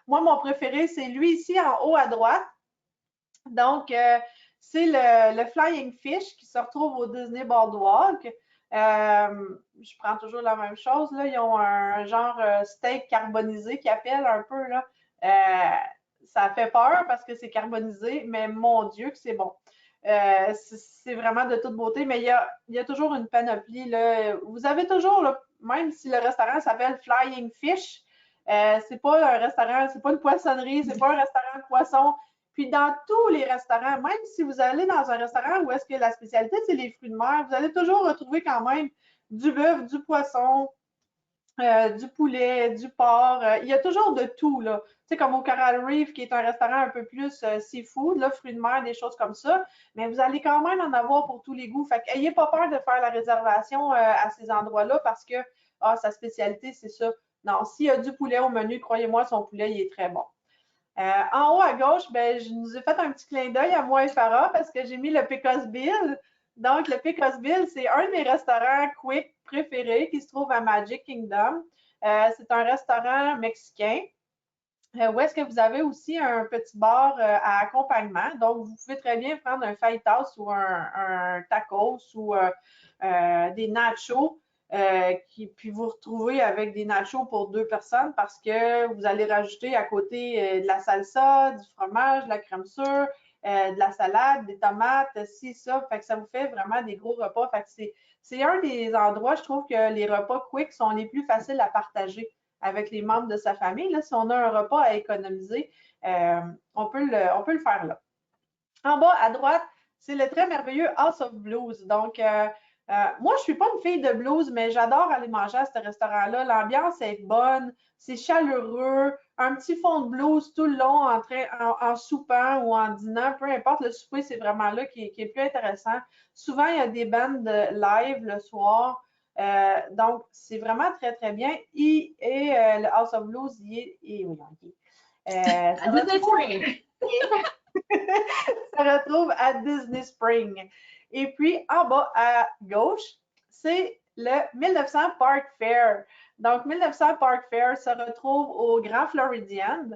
Moi, mon préféré, c'est lui ici en haut à droite. Donc, c'est le Flying Fish qui se retrouve au Disney Boardwalk. Je prends toujours la même chose. Là. Ils ont un genre steak carbonisé qu'ils appellent un peu. Là. Ça fait peur parce que c'est carbonisé, mais mon Dieu que c'est bon. C'est vraiment de toute beauté, mais il y a toujours une panoplie. Là. Vous avez toujours, là, même si le restaurant s'appelle Flying Fish, c'est pas un restaurant, c'est pas une poissonnerie, c'est pas un restaurant de poisson. Puis dans tous les restaurants, même si vous allez dans un restaurant où est-ce que la spécialité, c'est les fruits de mer, vous allez toujours retrouver quand même du bœuf, du poisson, du poulet, du porc. Il y a toujours de tout, là. Tu sais, comme au Coral Reef, qui est un restaurant un peu plus seafood, là, fruits de mer, des choses comme ça. Mais vous allez quand même en avoir pour tous les goûts. Fait qu'ayez pas peur de faire la réservation à ces endroits-là parce que, sa spécialité, c'est ça. Non, s'il y a du poulet au menu, croyez-moi, son poulet, il est très bon. En haut à gauche, ben, je nous ai fait un petit clin d'œil à moi et Farah parce que j'ai mis le Pecos Bill. Donc, le Pecos Bill, c'est un de mes restaurants quick préférés qui se trouve à Magic Kingdom. C'est un restaurant mexicain où est-ce que vous avez aussi un petit bar à accompagnement. Donc, vous pouvez très bien prendre un fajitas ou un tacos ou des nachos. Puis vous retrouvez avec des nachos pour 2 personnes parce que vous allez rajouter à côté de la salsa, du fromage, de la crème sûre, de la salade, des tomates, ci, ça. Fait que ça vous fait vraiment des gros repas. Fait que c'est un des endroits, je trouve que les repas quick sont les plus faciles à partager avec les membres de sa famille. Là, si on a un repas à économiser, on peut le faire là. En bas à droite, c'est le très merveilleux House of Blues. Donc, moi, je ne suis pas une fille de blues, mais j'adore aller manger à ce restaurant-là. L'ambiance est bonne, c'est chaleureux, un petit fond de blues tout le long en soupant ou en dînant, peu importe, le souper, c'est vraiment là qui est plus intéressant. Souvent, il y a des bandes live le soir. Donc, c'est vraiment très, très bien. Le House of Blues, À Disney Spring. Ça retrouve à Disney Spring. Et puis, en bas à gauche, c'est le 1900 Park Fair. Donc, 1900 Park Fair se retrouve au Grand Floridian.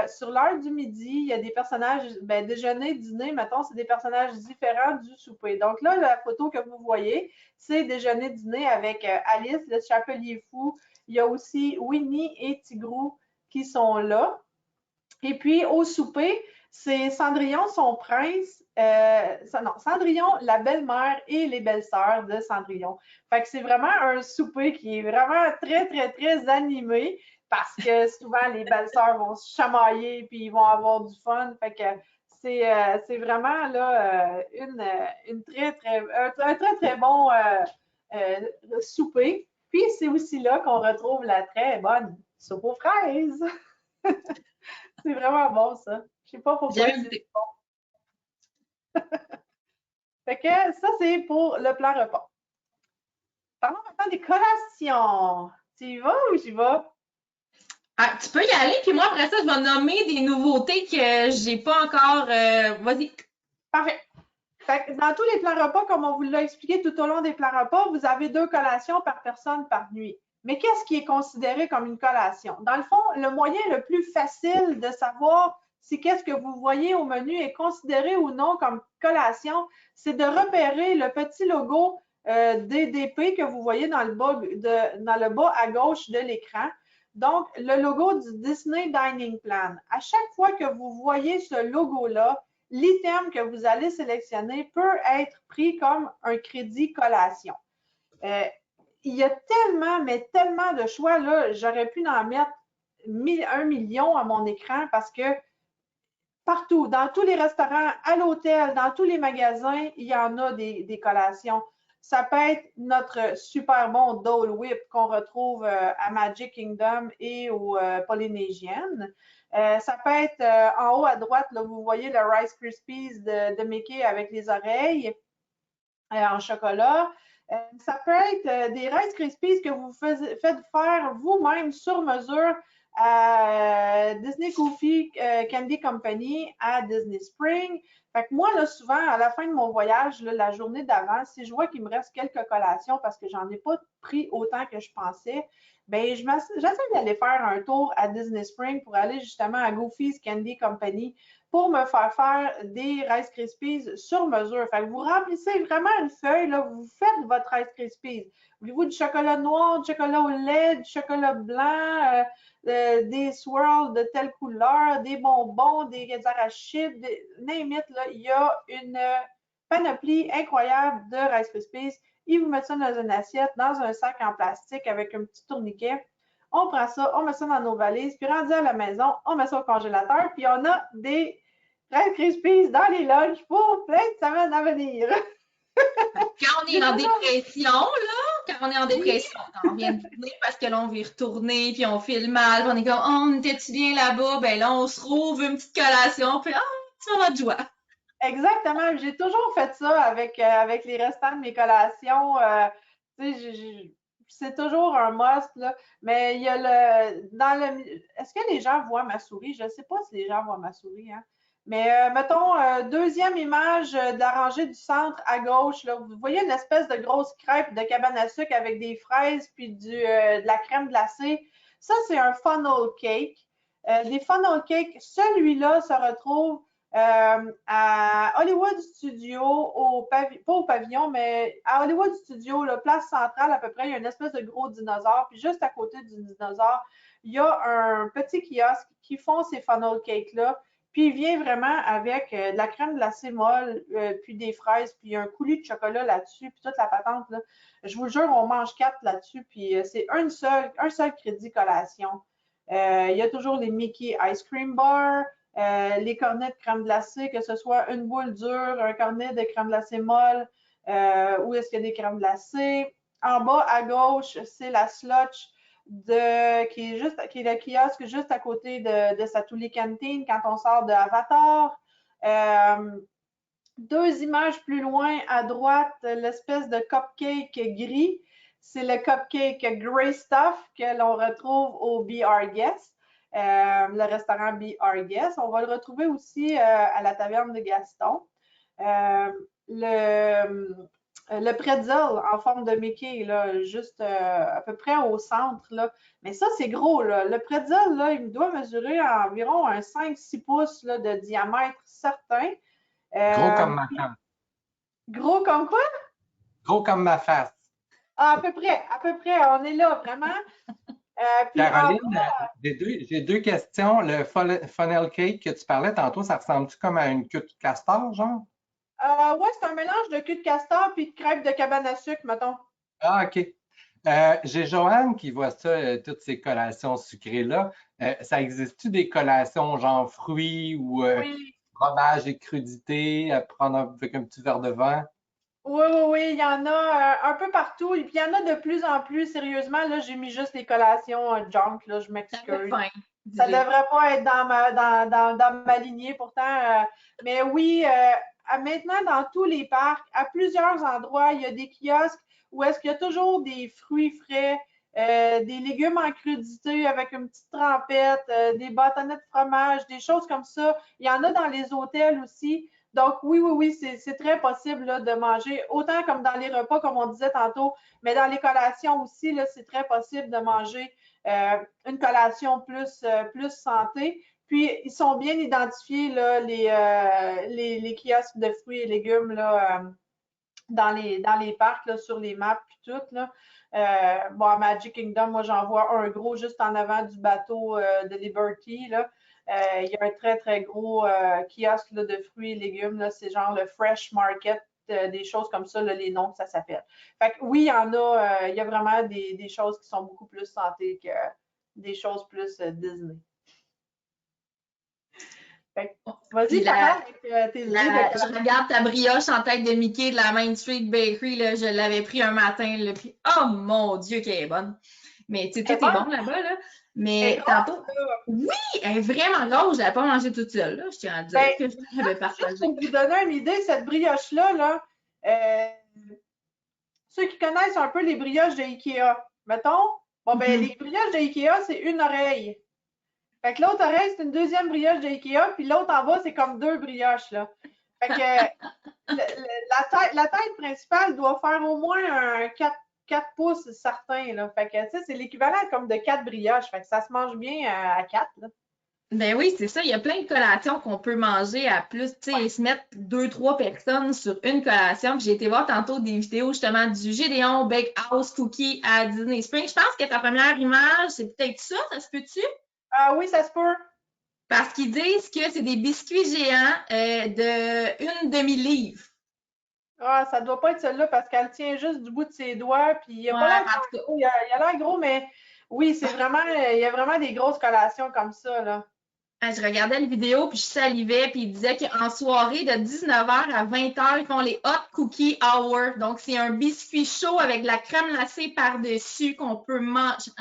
Sur l'heure du midi, il y a des personnages, déjeuner, dîner, mettons, c'est des personnages différents du souper. Donc là, la photo que vous voyez, c'est déjeuner, dîner avec Alice, le chapelier fou. Il y a aussi Winnie et Tigrou qui sont là. Et puis, au souper, c'est Cendrillon, son prince, Cendrillon, la belle-mère et les belles-sœurs de Cendrillon. Fait que c'est vraiment un souper qui est vraiment très, très, très animé parce que souvent, les belles-sœurs vont se chamailler puis ils vont avoir du fun. Fait que c'est vraiment là un très, très bon souper. Puis, c'est aussi là qu'on retrouve la très bonne soupe aux fraises. C'est vraiment bon, ça. Je sais pas pourquoi. J'avais Bon. Fait que ça, c'est pour le plan repas. Parlons maintenant des collations. Tu y vas ou j'y vais? Ah, tu peux y aller, puis moi, après ça, je vais nommer des nouveautés que j'ai pas encore. Vas-y. Parfait. Fait que dans tous les plans repas, comme on vous l'a expliqué tout au long des plans repas, vous avez 2 collations par personne par nuit. Mais qu'est-ce qui est considéré comme une collation? Dans le fond, le moyen le plus facile de savoir si qu'est-ce que vous voyez au menu est considéré ou non comme collation, c'est de repérer le petit logo DDP que vous voyez dans le bas à gauche de l'écran. Donc, le logo du Disney Dining Plan. À chaque fois que vous voyez ce logo-là, l'item que vous allez sélectionner peut être pris comme un crédit collation. Il y a tellement, mais tellement de choix, là, j'aurais pu en mettre 1 million à mon écran parce que partout, dans tous les restaurants, à l'hôtel, dans tous les magasins, il y en a des collations. Ça peut être notre super bon Dole Whip qu'on retrouve à Magic Kingdom et au Polynesian. Ça peut être en haut à droite, là, vous voyez le Rice Krispies de Mickey avec les oreilles en chocolat. Ça peut être des Rice Krispies que vous faites faire vous-même sur mesure à Disney Goofy Candy Company à Disney Spring. Fait que moi, là, souvent, à la fin de mon voyage, là, la journée d'avant, si je vois qu'il me reste quelques collations parce que j'en ai pas pris autant que je pensais, ben j'essaie d'aller faire un tour à Disney Spring pour aller justement à Goofy's Candy Company pour me faire des Rice Krispies sur mesure. Fait que vous remplissez vraiment une feuille, là, vous faites votre Rice Krispies. Voulez-vous du chocolat noir, du chocolat au lait, du chocolat blanc, des swirls de telle couleur, des bonbons, des arachides, name it, là, il y a une panoplie incroyable de Rice Krispies. Ils vous mettent ça dans une assiette, dans un sac en plastique avec un petit tourniquet. On prend ça, on met ça dans nos valises, puis rendu à la maison, on met ça au congélateur, puis on a des Rice Krispies dans les lunchs pour plein de semaines à venir. Quand on est en dépression, quand on vient de tourner parce que là, on veut retourner, puis on file mal, puis on est comme, oh, on était-tu bien là-bas? Ben là, on se trouve une petite collation, puis tu vas de joie. Exactement. J'ai toujours fait ça avec les restants de mes collations. C'est toujours un must, là. Mais il y a est-ce que les gens voient ma souris? Je ne sais pas si les gens voient ma souris, hein. Mais mettons, deuxième image de la rangée du centre à gauche, là, vous voyez une espèce de grosse crêpe de cabane à sucre avec des fraises puis de la crème glacée. Ça, c'est un funnel cake. Les funnel cakes, celui-là se retrouve à Hollywood Studio, pas au pavillon, mais à Hollywood Studio, la place centrale à peu près, il y a une espèce de gros dinosaure. Puis juste à côté du dinosaure, il y a un petit kiosque qui font ces funnel cakes-là. Puis il vient vraiment avec de la crème glacée molle, puis des fraises, puis un coulis de chocolat là-dessus, puis toute la patente, là. Je vous jure, on mange 4 là-dessus, puis c'est un seul crédit collation. Il y a toujours les Mickey Ice Cream Bar, les cornets de crème glacée, que ce soit une boule dure, un cornet de crème glacée molle, où est-ce qu'il y a des crèmes glacées. En bas à gauche, c'est la Slotch qui est le kiosque juste à côté de Satuli Canteen quand on sort de Avatar. 2 images plus loin à droite, l'espèce de cupcake gris. C'est le cupcake Grey Stuff que l'on retrouve au Be Our Guest, le restaurant Be Our Guest. On va le retrouver aussi à la taverne de Gaston. Le pretzel en forme de Mickey, là, juste à peu près au centre. Là. Mais ça, c'est gros. Là. Le pretzel, là, il doit mesurer environ un 5-6 pouces là, de diamètre certain. Gros comme ma face. Gros comme quoi? Gros comme ma face. Ah, à peu près. On est là, vraiment. Puis Caroline, j'ai deux questions. Le funnel cake que tu parlais tantôt, ça ressemble-tu comme à une queue de castor, genre? Oui, c'est un mélange de cul de castor puis de crêpes de cabane à sucre, mettons. Ah, OK. J'ai Joanne qui voit ça, toutes ces collations sucrées-là. Ça existe-tu des collations genre fruits ou Oui. fromage et crudité à prendre avec un petit verre de vin? Oui, il y en a un peu partout. Et puis, il y en a de plus en plus. Sérieusement, là, j'ai mis juste les collations junk, là, je m'excuse. Ça devrait pas être dans ma lignée, pourtant. Mais oui, maintenant, dans tous les parcs, à plusieurs endroits, il y a des kiosques où est-ce qu'il y a toujours des fruits frais, des légumes en crudité avec une petite trempette, des bâtonnets de fromage, des choses comme ça. Il y en a dans les hôtels aussi. Donc, oui, c'est très possible là, de manger, autant comme dans les repas, comme on disait tantôt, mais dans les collations aussi, c'est très possible de manger une collation plus santé. Puis, ils sont bien identifiés, là, les kiosques de fruits et légumes là, dans les parcs, là, sur les maps, puis tout. Là. Bon, à Magic Kingdom, moi, j'en vois un gros juste en avant du bateau de Liberty. Là. Il y a un très, très gros kiosque là, de fruits et légumes. C'est genre le Fresh Market, des choses comme ça, là, les noms que ça s'appelle. Fait que oui, il y en a, il y a vraiment des choses qui sont beaucoup plus santé que des choses plus Disney. Vas-y, je regarde ta brioche en tête de Mickey de la Main Street Bakery. Là, je l'avais pris un matin. Là, puis, oh mon Dieu, qu'elle est bonne! Mais tu sais, tout est bon là-bas. Là. Mais tantôt, oui, elle est vraiment grosse. Je ne l'avais pas mangée toute seule. Là. Je tiens à dire que je l'avais partagée. Pour vous donner une idée, cette brioche-là, là, ceux qui connaissent un peu les brioches de Ikea, mettons, bon, ben, les brioches de Ikea, c'est une oreille. Fait que l'autre oreille, c'est une deuxième brioche de Ikea, puis l'autre en bas, c'est comme 2 brioches, là. Fait que la tête principale doit faire au moins un 4 pouces certain, là. Fait que, tu sais, c'est l'équivalent comme de 4 brioches. Fait que ça se mange bien à 4, là. Ben oui, c'est ça. Il y a plein de collations qu'on peut manger à plus, tu sais, se mettre 2-3 personnes sur une collation. J'ai été voir tantôt des vidéos justement du Gédéon Bakehouse Cookie à Disney Springs. Je pense que ta première image, c'est peut-être ça se peut-tu? Oui, ça se peut. Parce qu'ils disent que c'est des biscuits géants de une demi-livre. Ah, ça doit pas être celle-là parce qu'elle tient juste du bout de ses doigts, puis il a pas l'air gros. Il a l'air gros, mais oui, c'est vraiment, il y a vraiment des grosses collations comme ça, là. Je regardais la vidéo, puis je salivais, puis il disait qu'en soirée, de 19h à 20h, ils font les Hot Cookie Hour. Donc, c'est un biscuit chaud avec de la crème glacée par-dessus qu'on peut manger.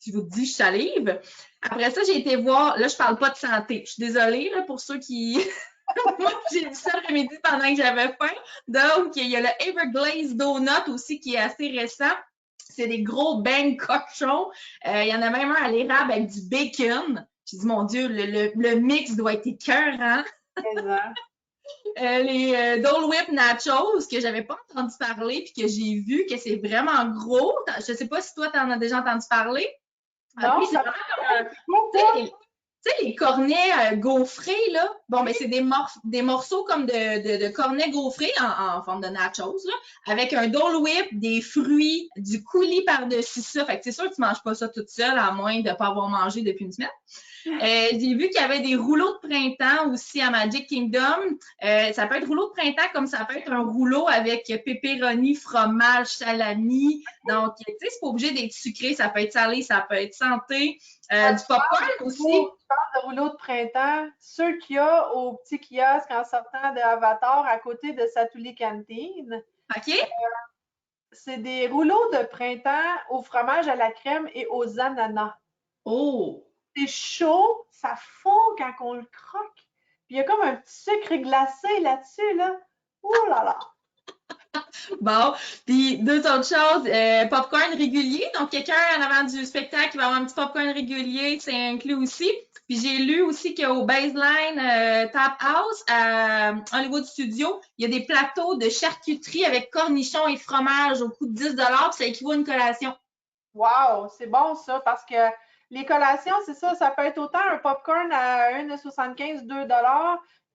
Je vous dis, je salive. Après ça, j'ai été voir, là, je parle pas de santé. Je suis désolée là, pour ceux qui... Moi, j'ai dit ça l'après-midi pendant que j'avais faim. Donc, il y a le Everglaze Donut aussi qui est assez récent. C'est des gros bangs cochons. Il y en a même un à l'érable avec du bacon. J'ai dit, mon Dieu, le mix doit être écœurant. Les Dole Whip Nachos que j'avais pas entendu parler puis que j'ai vu que c'est vraiment gros. Je sais pas si toi, tu en as déjà entendu parler. Non, c'est vraiment comme tu sais, les cornets gaufrés, là, bon, ben, c'est des morceaux comme de cornets gaufrés en forme de nachos, là, avec un Dole Whip, des fruits, du coulis par-dessus ça. Fait que c'est sûr que tu manges pas ça toute seule, à moins de pas avoir mangé depuis une semaine. J'ai vu qu'il y avait des rouleaux de printemps aussi à Magic Kingdom. Ça peut être rouleau de printemps comme ça peut être un rouleau avec pepperoni, fromage, salami. Donc, tu sais, c'est pas obligé d'être sucré. Ça peut être salé, ça peut être santé. Du popcorn aussi. Tu parles de rouleau de printemps. Ceux qu'il y a au petit kiosque en sortant de Avatar à côté de Satuli Canteen. OK. C'est des rouleaux de printemps au fromage à la crème et aux ananas. Oh! C'est chaud, ça fond quand on le croque. Puis il y a comme un petit sucre glacé là-dessus, là. Ouh là là! Bon, puis deux autres choses, popcorn régulier. Donc, quelqu'un en avant du spectacle qui va avoir un petit popcorn régulier, c'est inclus aussi. Puis j'ai lu aussi qu'au Baseline Tap House à Hollywood Studio, il y a des plateaux de charcuterie avec cornichons et fromage au coût de 10 puis ça équivaut à une collation. Wow, c'est bon ça, parce que les collations, c'est ça, ça peut être autant un popcorn à 1,75 $, 2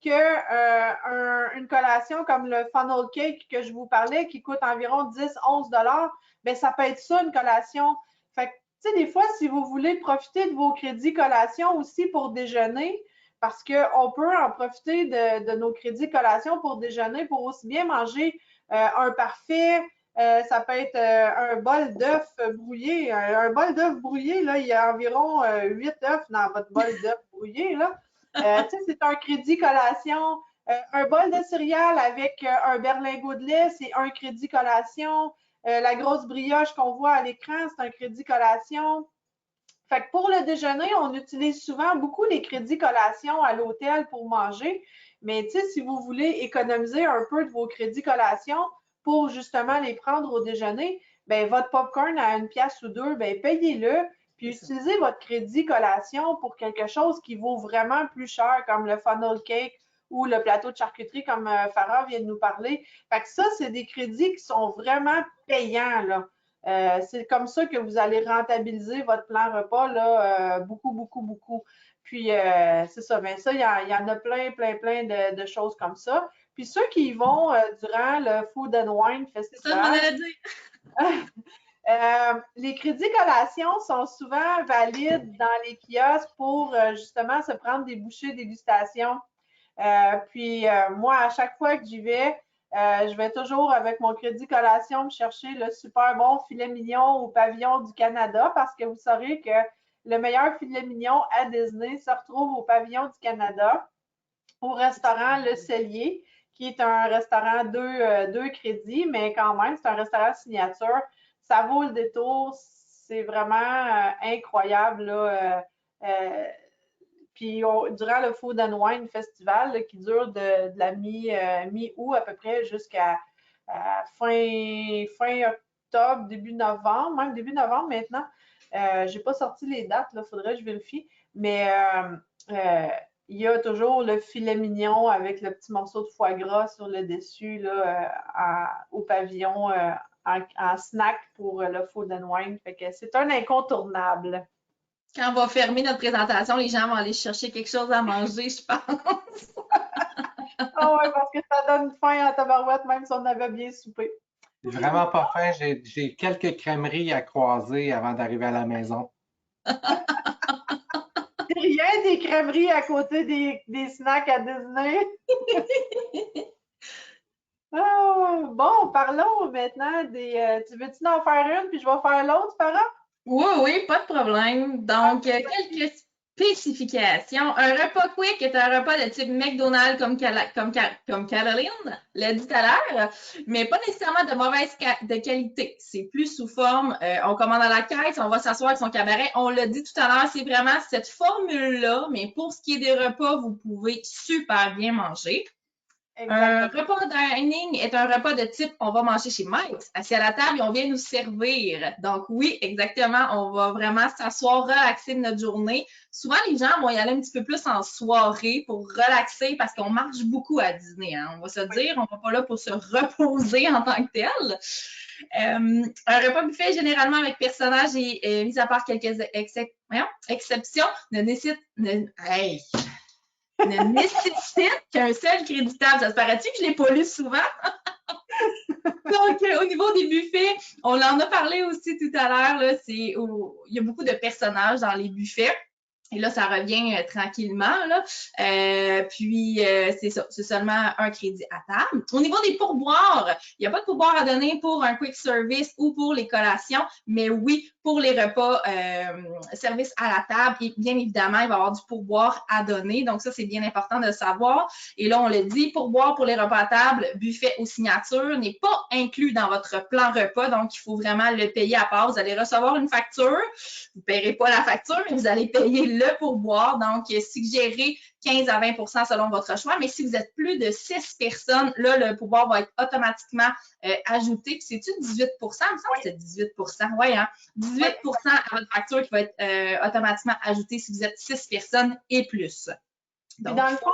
que une collation comme le funnel cake que je vous parlais qui coûte environ 10-11 $. Bien, ça peut être ça, une collation. Fait que, tu sais, des fois, si vous voulez profiter de vos crédits collation aussi pour déjeuner, parce qu'on peut en profiter de nos crédits collation pour déjeuner pour aussi bien manger un parfait. Ça peut être un bol d'œufs brouillé. Un bol d'œufs brouillé, là, il y a environ 8 œufs dans votre bol d'œufs brouillé, là. Tu sais, c'est un crédit collation. Un bol de céréales avec un berlingot de lait, c'est un crédit collation. La grosse brioche qu'on voit à l'écran, c'est un crédit collation. Fait que pour le déjeuner, on utilise souvent beaucoup les crédits collation à l'hôtel pour manger. Mais tu sais, si vous voulez économiser un peu de vos crédits collation pour justement les prendre au déjeuner, ben votre popcorn à 1 pièce ou 2, ben payez-le. Puis utilisez votre crédit collation pour quelque chose qui vaut vraiment plus cher, comme le funnel cake ou le plateau de charcuterie, comme Farah vient de nous parler. Fait que ça, c'est des crédits qui sont vraiment payants, là. C'est comme ça que vous allez rentabiliser votre plan repas, là, beaucoup, beaucoup, beaucoup. Puis, c'est ça, bien ça, il y en a plein de choses comme ça. Puis, ceux qui y vont durant le Food and Wine C'est ça, je m'en Festival, allais dire. les crédits collation sont souvent valides dans les kiosques pour justement se prendre des bouchées dégustation. Puis, moi, à chaque fois que j'y je vais toujours avec mon crédit collation me chercher le super bon filet mignon au pavillon du Canada parce que vous saurez que le meilleur filet mignon à Disney se retrouve au pavillon du Canada, au restaurant Le Cellier, qui est un restaurant deux crédits, mais quand même, c'est un restaurant signature. Ça vaut le détour. C'est vraiment incroyable, là. Puis durant le Food and Wine Festival là, qui dure de la mi-août à peu près jusqu'à fin octobre, début novembre, même début novembre maintenant. Je n'ai pas sorti les dates, il faudrait que je vérifie. Mais il y a toujours le filet mignon avec le petit morceau de foie gras sur le dessus là, au pavillon en snack pour le Food and Wine. Fait que c'est un incontournable. Quand on va fermer notre présentation, les gens vont aller chercher quelque chose à manger, je pense. Ah ouais, parce que ça donne faim à tabarouette, même si on avait bien soupé. Vraiment pas faim. J'ai quelques crèmeries à croiser avant d'arriver à la maison. C'est rien des crèmeries à côté des snacks à Disney. Bon, parlons maintenant des... tu veux-tu en faire une, puis je vais faire l'autre, Farah? Oui, pas de problème. Donc, quelques spécifications. Un repas quick est un repas de type McDonald's comme Caroline l'a dit tout à l'heure, mais pas nécessairement de mauvaise qualité. C'est plus sous forme, on commande à la caisse, on va s'asseoir avec son cabaret. On l'a dit tout à l'heure, c'est vraiment cette formule-là, mais pour ce qui est des repas, vous pouvez super bien manger. Un repas dining est un repas de type on va manger chez Mike's, assis à la table et on vient nous servir. Donc oui, exactement, on va vraiment s'asseoir, relaxer de notre journée. Souvent, les gens vont y aller un petit peu plus en soirée pour relaxer parce qu'on marche beaucoup à Disney. Hein. On va se dire, on ne va pas là pour se reposer en tant que tel. Un repas buffet, généralement avec personnage et mis à part quelques exceptions, ne nécessite qu'un seul créditable. Ça se paraît-tu que je ne l'ai pas lu souvent? Donc, au niveau des buffets, on en a parlé aussi tout à l'heure, il y a beaucoup de personnages dans les buffets. Et là, ça revient tranquillement, là. Puis, c'est ça, c'est seulement un crédit à table. Au niveau des pourboires, il n'y a pas de pourboire à donner pour un quick service ou pour les collations, mais oui, pour les repas service à la table. Et bien évidemment, il va y avoir du pourboire à donner. Donc, ça, c'est bien important de le savoir. Et là, on le dit, pourboire pour les repas à table, buffet aux signatures n'est pas inclus dans votre plan repas. Donc, il faut vraiment le payer à part. Vous allez recevoir une facture. Vous ne paierez pas la facture, mais vous allez payer le pourboire. Donc, suggérez 15 à 20 selon votre choix. Mais si vous êtes plus de 6 personnes, là, le pourboire va être automatiquement ajouté. Puis, c'est-tu 18 Il me semble que c'est 18 Oui, hein? 18 à votre facture qui va être automatiquement ajouté si vous êtes 6 personnes et plus. Donc, dans le fond,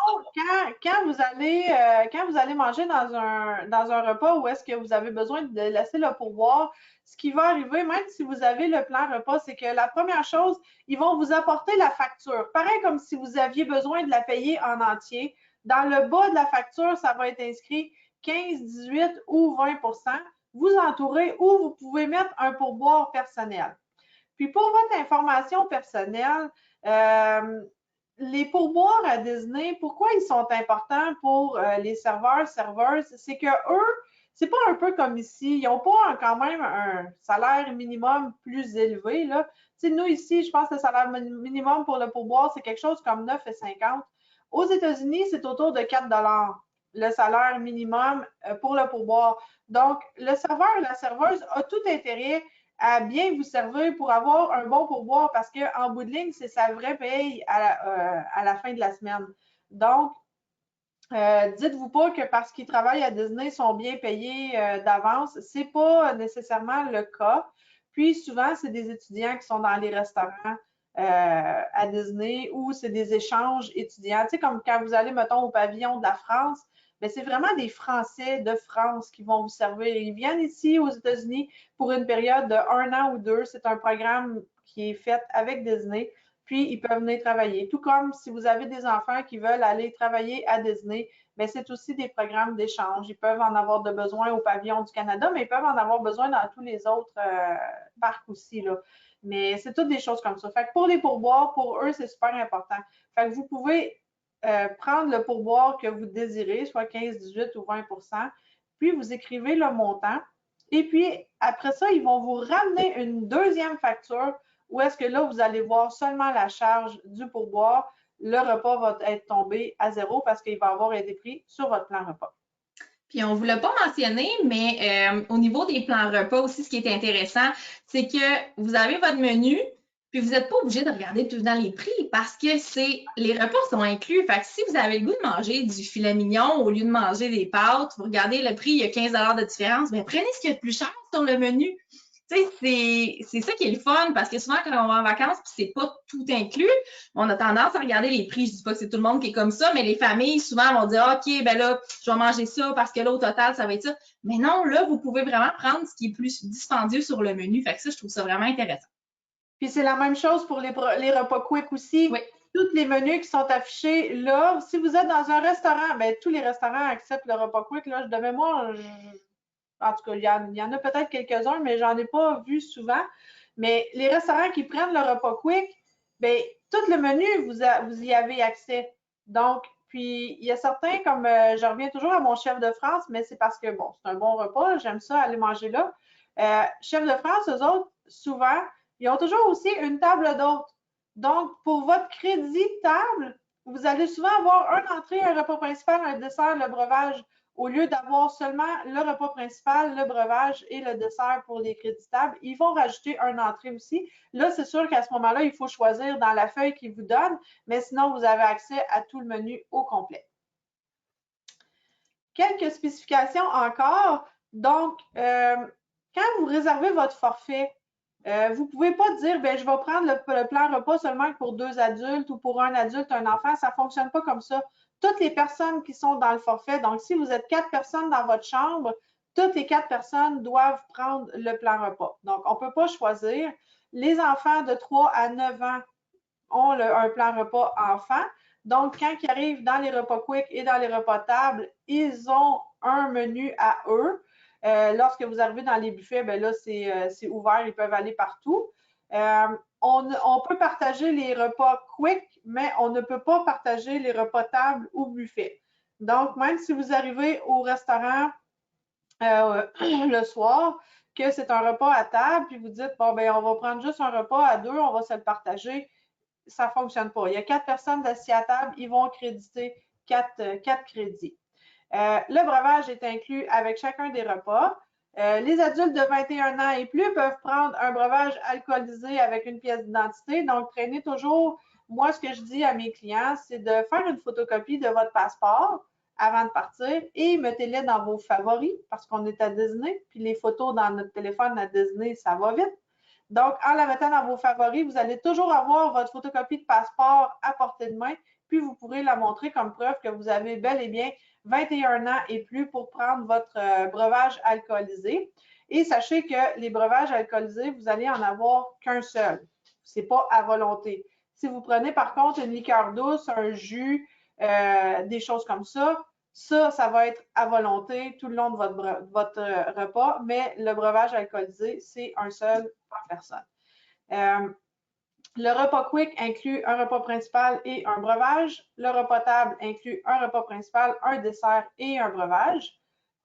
quand vous allez manger dans un repas où est-ce que vous avez besoin de laisser le pourboire, ce qui va arriver, même si vous avez le plan repas, c'est que la première chose, ils vont vous apporter la facture. Pareil comme si vous aviez besoin de la payer en entier. Dans le bas de la facture, ça va être inscrit 15, 18 ou 20 Vous entourez ou vous pouvez mettre un pourboire personnel. Puis pour votre information personnelle, les pourboires à Disney, pourquoi ils sont importants pour les serveuses? C'est que eux, c'est pas un peu comme ici, ils n'ont pas quand même un salaire minimum plus élevé. Là. Nous, ici, je pense que le salaire minimum pour le pourboire, c'est quelque chose comme 9,50 $. Aux États-Unis, c'est autour de 4 $ le salaire minimum pour le pourboire. Donc, le serveur et la serveuse a tout intérêt à bien vous servir pour avoir un bon pourboire parce qu'en bout de ligne, c'est sa vraie paye à la fin de la semaine. Donc, dites-vous pas que parce qu'ils travaillent à Disney, ils sont bien payés d'avance. Ce n'est pas nécessairement le cas. Puis souvent, c'est des étudiants qui sont dans les restaurants à Disney ou c'est des échanges étudiants. Tu sais, comme quand vous allez, mettons, au pavillon de la France, mais c'est vraiment des Français de France qui vont vous servir. Ils viennent ici aux États-Unis pour une période de 1 an ou 2. C'est un programme qui est fait avec Disney. Puis, ils peuvent venir travailler. Tout comme si vous avez des enfants qui veulent aller travailler à Disney, bien, c'est aussi des programmes d'échange. Ils peuvent en avoir de besoin au pavillon du Canada, mais ils peuvent en avoir besoin dans tous les autres parcs aussi. Là. Mais c'est toutes des choses comme ça. Fait que pour les pourboires, pour eux, c'est super important. Fait que vous pouvez prendre le pourboire que vous désirez, soit 15, 18 ou 20 puis vous écrivez le montant. Et puis, après ça, ils vont vous ramener une deuxième facture où est-ce que là, vous allez voir seulement la charge du pourboire. Le repas va être tombé à 0 parce qu'il va avoir été pris sur votre plan repas. Puis on ne vous l'a pas mentionné, mais au niveau des plans repas aussi, ce qui est intéressant, c'est que vous avez votre menu, puis vous n'êtes pas obligé de regarder tout dans les prix parce que les repas sont inclus. Fait que si vous avez le goût de manger du filet mignon au lieu de manger des pâtes, vous regardez le prix, il y a 15 $ de différence, bien prenez ce qu'il y a de plus cher sur le menu. Tu sais, c'est ça qui est le fun parce que souvent, quand on va en vacances, puis c'est pas tout inclus, on a tendance à regarder les prix. Je dis pas que c'est tout le monde qui est comme ça, mais les familles, souvent, vont dire, OK, ben là, je vais manger ça parce que là, au total, ça va être ça. Mais non, là, vous pouvez vraiment prendre ce qui est plus dispendieux sur le menu. Fait que ça, je trouve ça vraiment intéressant. Puis c'est la même chose pour les repas quick aussi. Oui. Tous les menus qui sont affichés là, si vous êtes dans un restaurant, bien, tous les restaurants acceptent le repas quick. Là, de mémoire, en tout cas, il y en a peut-être quelques-uns, mais j'en ai pas vu souvent. Mais les restaurants qui prennent le repas quick, bien, tout le menu, vous y avez accès. Donc, puis, il y a certains, comme je reviens toujours à mon chef de France, mais c'est parce que, bon, c'est un bon repas, j'aime ça, aller manger là. Chef de France, eux autres, souvent, ils ont toujours aussi une table d'hôtes. Donc, pour votre crédit table, vous allez souvent avoir une entrée, un repas principal, un dessert, le breuvage, au lieu d'avoir seulement le repas principal, le breuvage et le dessert pour les crédits tables. Ils vont rajouter une entrée aussi. Là, c'est sûr qu'à ce moment-là, il faut choisir dans la feuille qu'ils vous donnent, mais sinon, vous avez accès à tout le menu au complet. Quelques spécifications encore. Donc, quand vous réservez votre forfait, vous ne pouvez pas dire, bien, je vais prendre le plan repas seulement pour 2 adultes ou pour un adulte, un enfant. Ça ne fonctionne pas comme ça. Toutes les personnes qui sont dans le forfait, donc si vous êtes 4 personnes dans votre chambre, toutes les 4 personnes doivent prendre le plan repas. Donc, on ne peut pas choisir. Les enfants de 3 à 9 ans ont un plan repas enfant. Donc, quand ils arrivent dans les repas quick et dans les repas table, ils ont un menu à eux. Lorsque vous arrivez dans les buffets, bien là, c'est ouvert, ils peuvent aller partout. on peut partager les repas quick, mais on ne peut pas partager les repas table ou buffet. Donc, même si vous arrivez au restaurant le soir, que c'est un repas à table, puis vous dites, bon, ben, on va prendre juste un repas à 2, on va se le partager, ça ne fonctionne pas. Il y a 4 personnes assis à table, ils vont créditer 4 crédits. Le breuvage est inclus avec chacun des repas. Les adultes de 21 ans et plus peuvent prendre un breuvage alcoolisé avec une pièce d'identité. Donc, traînez toujours, moi, ce que je dis à mes clients, c'est de faire une photocopie de votre passeport avant de partir et mettez-les dans vos favoris parce qu'on est à Disney, puis les photos dans notre téléphone à Disney, ça va vite. Donc, en la mettant dans vos favoris, vous allez toujours avoir votre photocopie de passeport à portée de main, puis vous pourrez la montrer comme preuve que vous avez bel et bien 21 ans et plus pour prendre votre breuvage alcoolisé. Et sachez que les breuvages alcoolisés, vous allez en avoir qu'un seul. Ce n'est pas à volonté. Si vous prenez par contre une liqueur douce, un jus, des choses comme ça, ça va être à volonté tout le long de votre repas, mais le breuvage alcoolisé, c'est un seul par personne. Le repas quick inclut un repas principal et un breuvage. Le repas table inclut un repas principal, un dessert et un breuvage.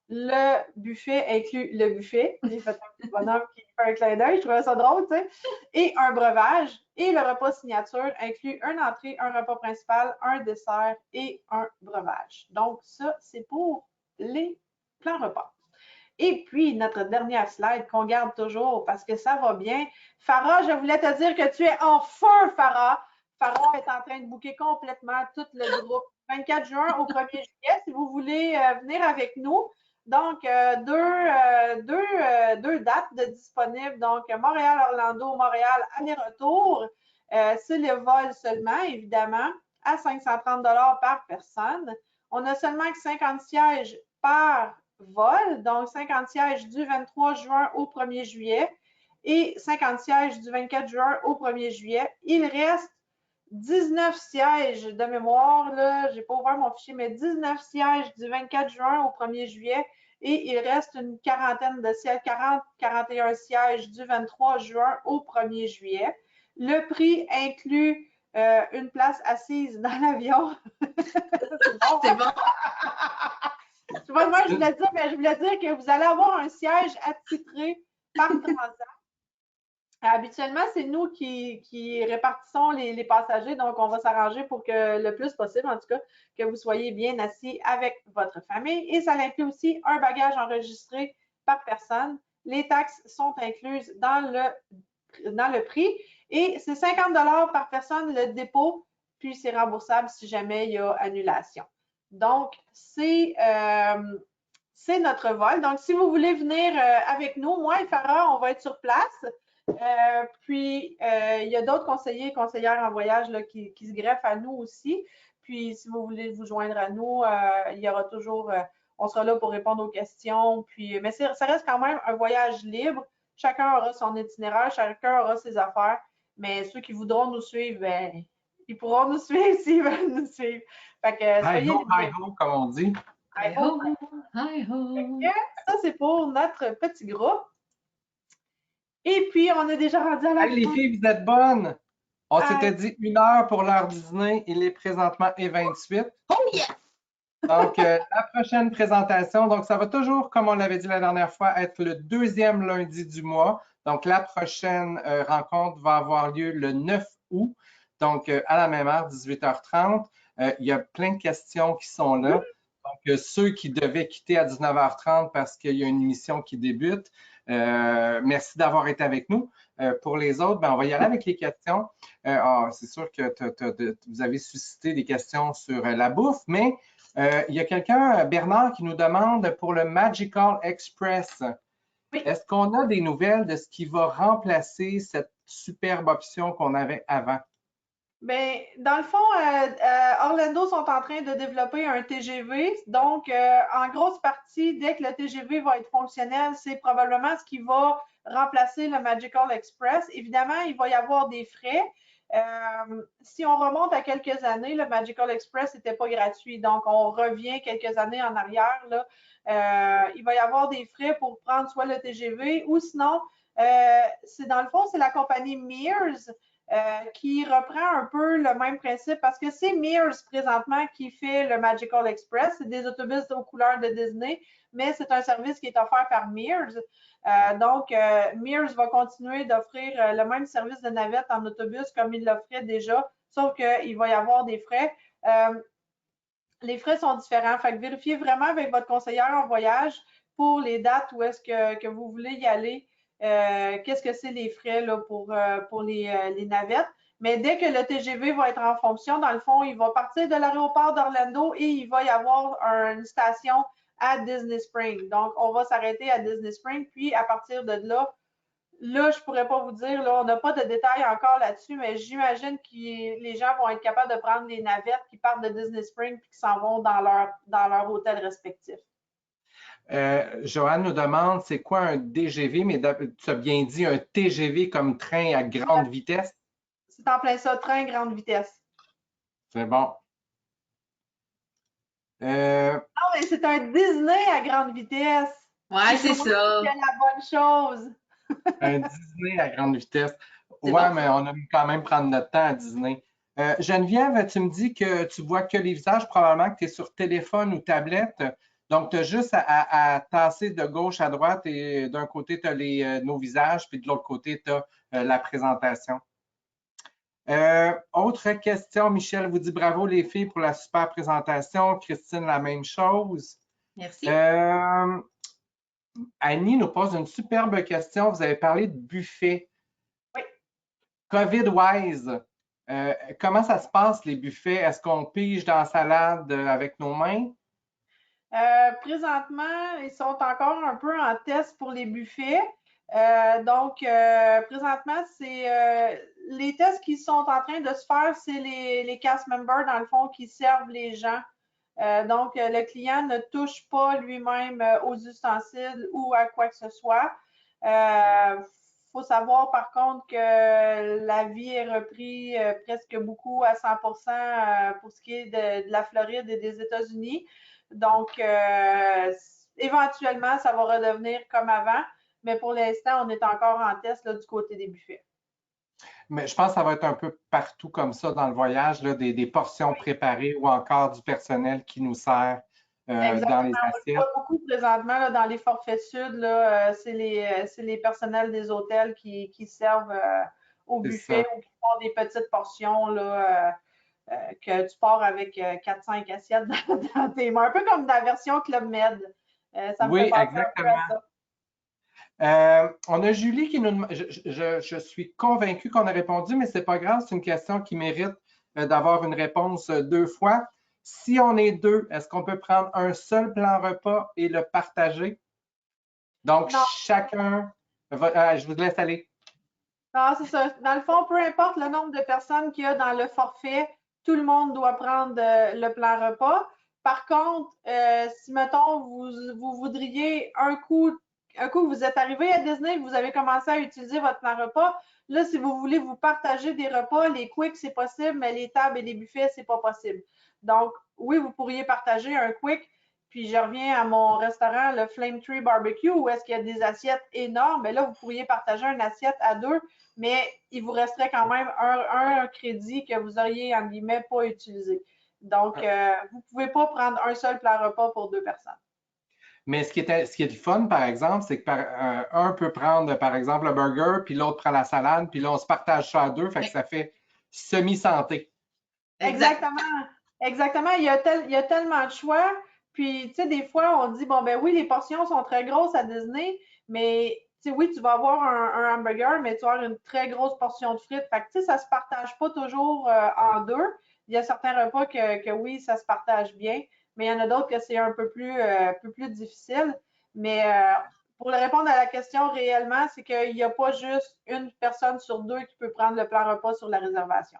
Le buffet inclut le buffet. J'ai fait un petit bonhomme qui fait un clin d'œil, je trouvais ça drôle, tu sais. Et un breuvage. Et le repas signature inclut une entrée, un repas principal, un dessert et un breuvage. Donc, ça, c'est pour les plans repas. Et puis, notre dernière slide qu'on garde toujours parce que ça va bien. Farah, je voulais te dire que tu es en feu, Farah. Farah est en train de booker complètement tout le groupe. 24 juin au 1er juillet, si vous voulez venir avec nous. Donc, deux dates de disponibles. Donc, Montréal-Orlando, Montréal, aller-retour. C'est le vol seulement, évidemment, à 530 $ par personne. On a seulement 50 sièges par vol, donc 50 sièges du 23 juin au 1er juillet et 50 sièges du 24 juin au 1er juillet. Il reste 19 sièges de mémoire, là, j'ai pas ouvert mon fichier, mais 19 sièges du 24 juin au 1er juillet et il reste une quarantaine de sièges, 41 sièges du 23 juin au 1er juillet. Le prix inclut une place assise dans l'avion. C'est bon. Moi, je voulais dire, mais je voulais dire que vous allez avoir un siège attitré par Transat. Habituellement, c'est nous qui répartissons les passagers, donc on va s'arranger pour que le plus possible, en tout cas, que vous soyez bien assis avec votre famille. Et ça inclut aussi un bagage enregistré par personne. Les taxes sont incluses dans le prix et c'est 50 $ par personne le dépôt, puis c'est remboursable si jamais il y a annulation. Donc, c'est notre vol. Donc, si vous voulez venir avec nous, moi et Farah, on va être sur place. Puis, il y a d'autres conseillers et conseillères en voyage là, qui se greffent à nous aussi. Puis, si vous voulez vous joindre à nous, il y aura toujours, on sera là pour répondre aux questions. Puis, mais ça reste quand même un voyage libre. Chacun aura son itinéraire, chacun aura ses affaires. Mais ceux qui voudront nous suivre, ben, ils pourront nous suivre s'ils veulent nous suivre. Fait que, soyez hi ho, comme on dit. Hi ho, hi ho. Ça, c'est pour notre petit groupe. Et puis, on est déjà rendu à la Hey, les filles, vous êtes bonnes! On s'était dit 1 heure pour l'heure Disney. Il est présentement 1h28. Oh yeah! Donc, la prochaine présentation, donc ça va toujours, comme on l'avait dit la dernière fois, être le 2e lundi du mois. Donc, la prochaine rencontre va avoir lieu le 9 août, donc à la même heure, 18h30. Il y a plein de questions qui sont là. Donc, ceux qui devaient quitter à 19h30 parce qu'il y a une émission qui débute, merci d'avoir été avec nous. Pour les autres, ben, on va y aller avec les questions. C'est sûr que vous avez suscité des questions sur la bouffe, mais il y a quelqu'un, Bernard, qui nous demande pour le Magical Express, oui. Est-ce qu'on a des nouvelles de ce qui va remplacer cette superbe option qu'on avait avant? Bien, dans le fond, Orlando sont en train de développer un TGV. Donc, en grosse partie, dès que le TGV va être fonctionnel, c'est probablement ce qui va remplacer le Magical Express. Évidemment, il va y avoir des frais. Si on remonte à quelques années, le Magical Express n'était pas gratuit. Donc, on revient quelques années en arrière. Là, il va y avoir des frais pour prendre soit le TGV ou sinon, c'est dans le fond, c'est la compagnie Mears qui reprend un peu le même principe parce que c'est Mears présentement qui fait le Magical Express. C'est des autobus aux couleurs de Disney, mais c'est un service qui est offert par Mears. Donc, Mears va continuer d'offrir le même service de navette en autobus comme il l'offrait déjà, sauf qu'il va y avoir des frais. Les frais sont différents. Fait que vérifiez vraiment avec votre conseillère en voyage pour les dates où est-ce que vous voulez y aller. Qu'est-ce que c'est les frais là, pour les navettes. Mais dès que le TGV va être en fonction, dans le fond, il va partir de l'aéroport d'Orlando et il va y avoir une station à Disney Springs. Donc, on va s'arrêter à Disney Springs. Puis, à partir de là, je ne pourrais pas vous dire, là, on n'a pas de détails encore là-dessus, mais j'imagine que les gens vont être capables de prendre les navettes qui partent de Disney Springs et qui s'en vont dans leur hôtel respectif. Joanne nous demande, c'est quoi un DGV, mais tu as bien dit un TGV comme train à grande vitesse? C'est en plein ça, train grande vitesse. C'est bon. Non, mais c'est un Disney à grande vitesse. Ouais, c'est ça. C'est la bonne chose. Un Disney à grande vitesse. Ouais, Bon. mais on a quand même prendre notre temps à Disney. Geneviève, tu me dis que tu vois que les visages, probablement que tu es sur téléphone ou tablette. Donc, tu as juste à tasser de gauche à droite et d'un côté, tu as nos visages, puis de l'autre côté, tu as la présentation. Autre question, Michel vous dit bravo les filles pour la super présentation. Christine, la même chose. Merci. Annie nous pose une superbe question. Vous avez parlé de buffet. Oui. COVID-wise, comment ça se passe les buffets? Est-ce qu'on pige dans la salade avec nos mains? Présentement, ils sont encore un peu en test pour les buffets. Donc, présentement, c'est les tests qui sont en train de se faire, c'est les cast members, dans le fond, qui servent les gens. Donc, le client ne touche pas lui-même aux ustensiles ou à quoi que ce soit. Faut savoir, par contre, que la vie est reprise presque beaucoup à 100% pour ce qui est de la Floride et des États-Unis. Donc, éventuellement, ça va redevenir comme avant, mais pour l'instant, on est encore en test là, du côté des buffets. Mais je pense que ça va être un peu partout comme ça dans le voyage, là, des portions préparées ou encore du personnel qui nous sert dans les assiettes. On le voit beaucoup présentement là, dans les forfaits sud, c'est les personnels des hôtels qui servent au buffet ou qui font des petites portions là, que tu pars avec 4-5 assiettes dans tes mains. Un peu comme dans la version Club Med. Ça me fait penser exactement. un peu à ça. On a Julie qui nous demande, je suis convaincue qu'on a répondu, mais c'est pas grave, c'est une question qui mérite d'avoir une réponse 2 fois. Si on est 2, est-ce qu'on peut prendre un seul plan repas et le partager? Donc, non. Chacun va, je vous laisse aller. Non, c'est ça. Dans le fond, peu importe le nombre de personnes qu'il y a dans le forfait, tout le monde doit prendre le plan repas. Par contre, si, mettons, vous voudriez un coup, vous êtes arrivé à Disney, vous avez commencé à utiliser votre plan repas. Là, si vous voulez vous partager des repas, les quick, c'est possible, mais les tables et les buffets, c'est pas possible. Donc, oui, vous pourriez partager un quick. Puis, je reviens à mon restaurant, le Flame Tree Barbecue, où est-ce qu'il y a des assiettes énormes. Mais là, vous pourriez partager une assiette à 2, mais il vous resterait quand même un crédit que vous auriez, en guillemets, pas utilisé. Donc, vous ne pouvez pas prendre un seul plat repas pour 2 personnes. Mais ce qui est le fun, par exemple, c'est que un peut prendre, par exemple, le burger, puis l'autre prend la salade, puis là, on se partage ça à 2, fait que ça fait semi-santé. Exactement. Exactement. Il y a tellement de choix. Puis, tu sais, des fois, on dit, bon, ben oui, les portions sont très grosses à Disney, mais, tu sais, oui, tu vas avoir un hamburger, mais tu vas avoir une très grosse portion de frites. Fait que, tu sais, ça se partage pas toujours en 2. Il y a certains repas que oui, ça se partage bien, mais il y en a d'autres que c'est un peu plus difficile. Mais pour répondre à la question réellement, c'est qu'il n'y a pas juste une personne sur 2 qui peut prendre le plan repas sur la réservation.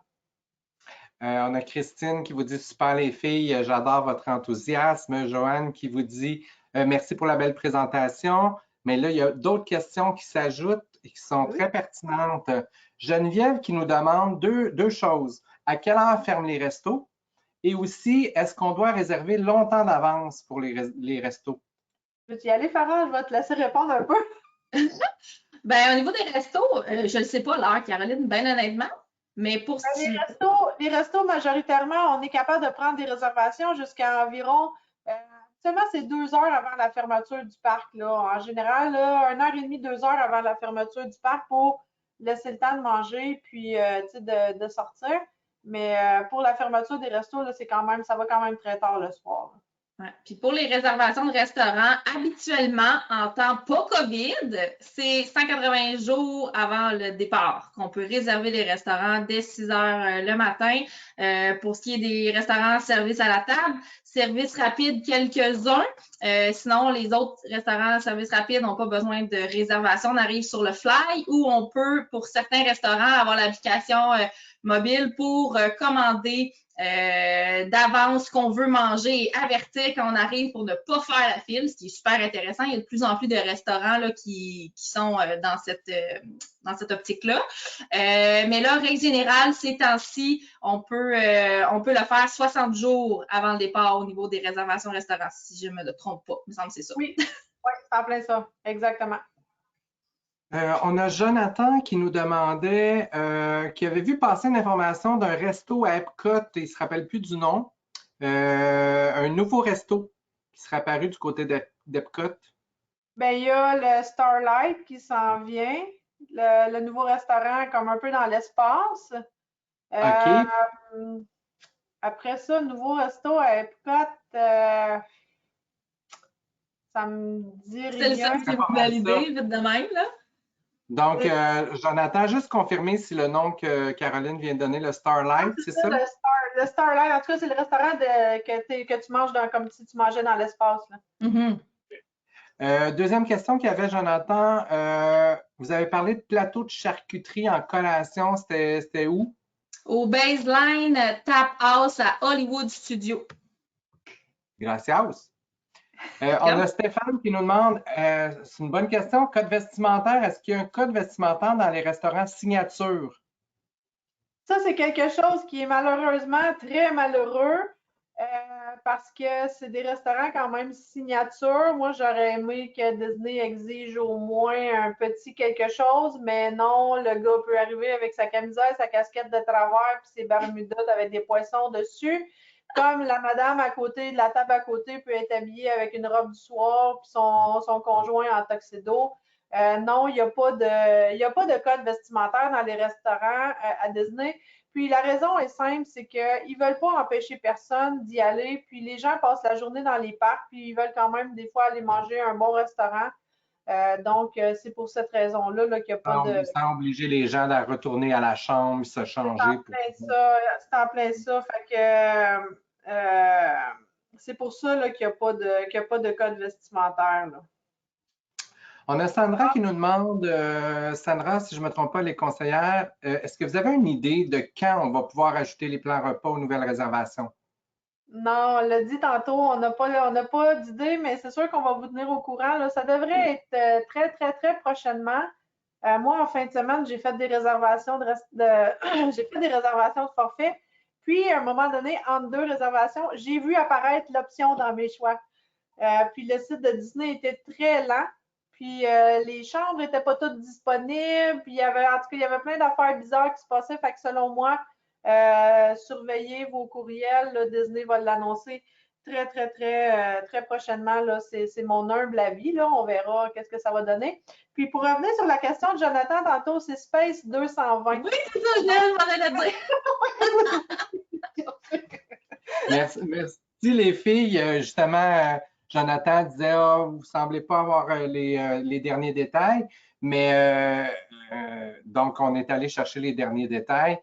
On a Christine qui vous dit super les filles, j'adore votre enthousiasme. Joanne qui vous dit merci pour la belle présentation. Mais là, il y a d'autres questions qui s'ajoutent et qui sont très pertinentes. Geneviève qui nous demande deux choses. À quelle heure ferment les restos? Et aussi, est-ce qu'on doit réserver longtemps d'avance pour les restos? Peux-tu y aller, Farah? Je vais te laisser répondre un peu. Ben, au niveau des restos, je ne sais pas l'heure, Caroline, bien honnêtement, mais pour les restos, majoritairement, on est capable de prendre des réservations jusqu'à environ, seulement c'est 2 heures avant la fermeture du parc, là. En général, là, 1h30, 2 heures avant la fermeture du parc pour laisser le temps de manger puis de sortir. Mais pour la fermeture des restos, là, ça va quand même très tard le soir. Ouais. Puis pour les réservations de restaurants, habituellement, en temps pas COVID, c'est 180 jours avant le départ qu'on peut réserver les restaurants dès 6 heures le matin. Pour ce qui est des restaurants service à la table, service rapide quelques-uns. Sinon, les autres restaurants service rapide n'ont pas besoin de réservation. On arrive sur le fly ou on peut, pour certains restaurants, avoir l'application mobile pour commander d'avance ce qu'on veut manger et avertir quand on arrive pour ne pas faire la file, ce qui est super intéressant. Il y a de plus en plus de restaurants là, qui sont dans cette optique-là. Mais là, règle générale, ces temps-ci, on peut le faire 60 jours avant le départ au niveau des réservations restaurants, si je ne me trompe pas. Il me semble que c'est ça. Oui, c'est en plein ça, exactement. On a Jonathan qui nous demandait, qui avait vu passer une information d'un resto à Epcot, il ne se rappelle plus du nom, un nouveau resto qui serait apparu du côté d'Epcot. Bien, il y a le Starlight qui s'en vient, le nouveau restaurant comme un peu dans l'espace. OK. Après ça, le nouveau resto à Epcot, ça me dit rien. C'est le seul qui est validé, vite de même, là. Donc, Jonathan, juste confirmer si le nom que Caroline vient de donner, le Starlight, c'est ça? Le Starlight, en tout cas, c'est le restaurant que tu manges comme si tu mangeais dans l'espace. Deuxième question qu'il y avait, Jonathan. Vous avez parlé de plateau de charcuterie en collation. C'était où? Au Baseline Tap House à Hollywood Studio. Gracias. On a Stéphane qui nous demande, c'est une bonne question, code vestimentaire, est-ce qu'il y a un code vestimentaire dans les restaurants signature? Ça, c'est quelque chose qui est malheureusement très malheureux parce que c'est des restaurants quand même signature. Moi, j'aurais aimé que Disney exige au moins un petit quelque chose, mais non, le gars peut arriver avec sa camisole, sa casquette de travers puis ses bermudas avec des poissons dessus. Comme la madame à côté de la table à côté peut être habillée avec une robe du soir puis son conjoint en tuxedo. Non, il n'y a pas de code vestimentaire dans les restaurants à Disney. Puis la raison est simple, c'est qu'ils ne veulent pas empêcher personne d'y aller. Puis les gens passent la journée dans les parcs, puis ils veulent quand même des fois aller manger un bon restaurant. Donc, c'est pour cette raison-là qu'il n'y a pas de... Sans obliger les gens à retourner à la chambre, se changer. C'est en plein ça. Fait que c'est pour ça qu'il n'y a pas de code vestimentaire. Là. On a Sandra qui nous demande, Sandra, si je ne me trompe pas, les conseillères, est-ce que vous avez une idée de quand on va pouvoir ajouter les plans repas aux nouvelles réservations? Non, on l'a dit tantôt, on n'a pas d'idée, mais c'est sûr qu'on va vous tenir au courant. Là. Ça devrait être très, très, très prochainement. Moi, en fin de semaine, j'ai fait des réservations j'ai fait des réservations de forfait. Puis, à un moment donné, entre 2 réservations, j'ai vu apparaître l'option dans mes choix. Puis, le site de Disney était très lent. Puis, les chambres n'étaient pas toutes disponibles. Puis, en tout cas, il y avait plein d'affaires bizarres qui se passaient. Fait que selon moi, surveillez vos courriels. Là, Disney va l'annoncer très, très, très, très prochainement. C'est mon humble avis. Là. On verra qu'est-ce que ça va donner. Puis, pour revenir sur la question de Jonathan, tantôt, c'est Space 220. Oui, c'est ça, je viens de le dire. Merci les filles. Justement, Jonathan disait, vous ne semblez pas avoir les derniers détails, mais donc, on est allé chercher les derniers détails.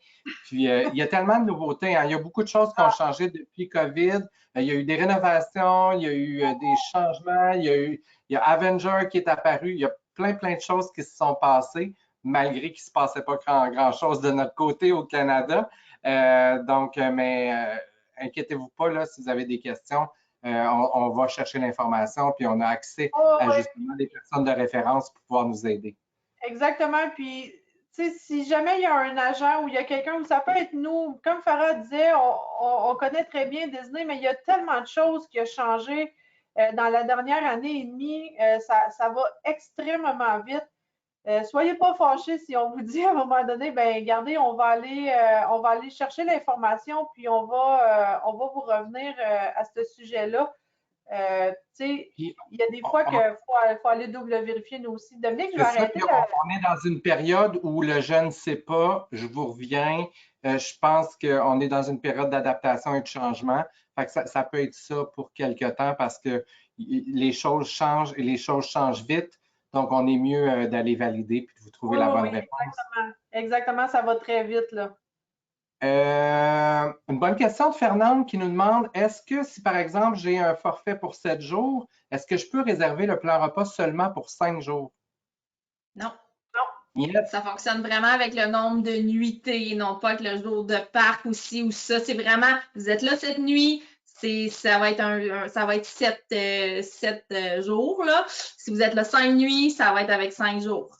Puis, il y a tellement de nouveautés. Hein. Il y a beaucoup de choses qui ont changé depuis COVID. Il y a eu des rénovations, il y a eu des changements, il y a Avenger qui est apparu. Il y a plein de choses qui se sont passées, malgré qu'il ne se passait pas grand-chose de notre côté au Canada. Mais inquiétez-vous pas, là, si vous avez des questions. On va chercher l'information, puis on a accès à justement des personnes de référence pour pouvoir nous aider. Exactement. Puis, tu sais, si jamais il y a un agent ou il y a quelqu'un, ça peut être nous, comme Farah disait, on connaît très bien Disney, mais il y a tellement de choses qui ont changé dans la dernière année et demie. Ça va extrêmement vite. soyez pas fâchés si on vous dit à un moment donné, ben regardez, on va aller chercher l'information, puis on va vous revenir à ce sujet-là. Il y a des fois qu'il faut aller double vérifier nous aussi. Dominique, je vais arrêter. On est dans une période où le jeune ne sait pas, je vous reviens. Je pense qu'on est dans une période d'adaptation et de changement. Fait que ça peut être ça pour quelque temps parce que les choses changent et les choses changent vite. Donc, on est mieux d'aller valider puis de vous trouver la bonne réponse. Exactement, ça va très vite, là. Une bonne question de Fernande qui nous demande, est-ce que si par exemple j'ai un forfait pour 7 jours, est-ce que je peux réserver le plan repas seulement pour 5 jours? Non. Yes. Ça fonctionne vraiment avec le nombre de nuitées, non pas avec le jour de parc ou ci ou ça. C'est vraiment, vous êtes là cette nuit, ça va être 7 jours. Là. Si vous êtes là 5 nuits, ça va être avec 5 jours.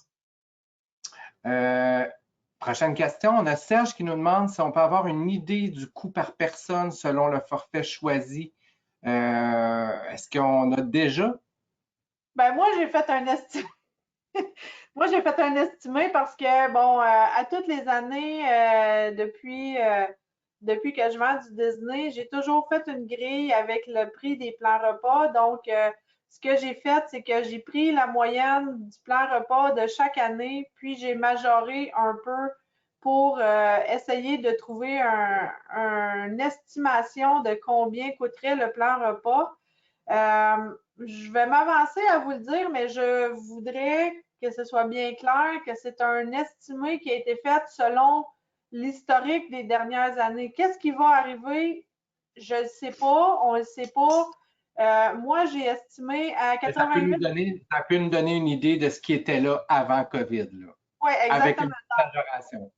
Prochaine question, on a Serge qui nous demande si on peut avoir une idée du coût par personne selon le forfait choisi. Est-ce qu'on a déjà? Ben moi, j'ai fait un estimé. Moi, j'ai fait un estimé parce que, bon, à toutes les années, depuis que je vends du Disney, j'ai toujours fait une grille avec le prix des plans repas. Donc, ce que j'ai fait, c'est que j'ai pris la moyenne du plan repas de chaque année, puis j'ai majoré un peu pour essayer de trouver une estimation de combien coûterait le plan repas. Je vais m'avancer à vous le dire, mais je voudrais que ce soit bien clair que c'est un estimé qui a été fait selon l'historique des dernières années. Qu'est-ce qui va arriver? Je ne sais pas, on ne le sait pas. Moi, j'ai estimé à 88... Ça peut nous donner une idée de ce qui était là avant COVID. Oui, exactement. Avec une majoration.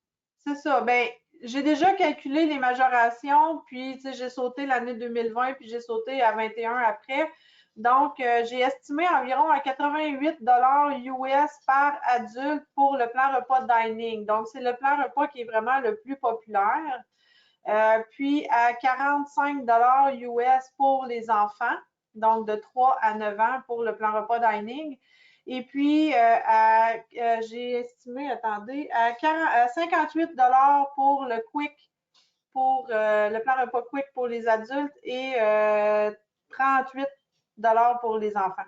C'est ça. Ben, j'ai déjà calculé les majorations, puis j'ai sauté l'année 2020, puis j'ai sauté à 21 après. Donc, j'ai estimé environ à 88 US par adulte pour le plan repas dining. Donc, c'est le plan repas qui est vraiment le plus populaire. Puis, à 45 US pour les enfants, donc de 3 à 9 ans pour le plan repas dining. Et puis, j'ai estimé, attendez, à 58 pour le quick, pour le plan repas quick pour les adultes et 38 pour les enfants.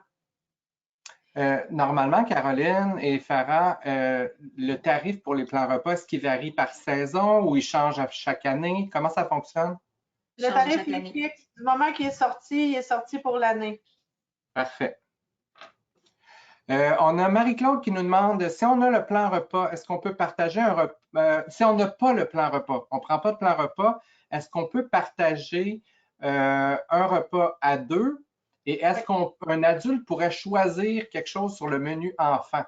Normalement, Caroline et Farah, le tarif pour les plans repas, est-ce qu'il varie par saison ou il change à chaque année? Comment ça fonctionne? Le tarif est fixe. Du moment qu'il est sorti, il est sorti pour l'année. Parfait. On a Marie-Claude qui nous demande si on a le plan repas, est-ce qu'on peut partager un repas? Si on n'a pas le plan repas, on ne prend pas de plan repas, est-ce qu'on peut partager un repas à deux? Et est-ce qu'un adulte pourrait choisir quelque chose sur le menu enfant?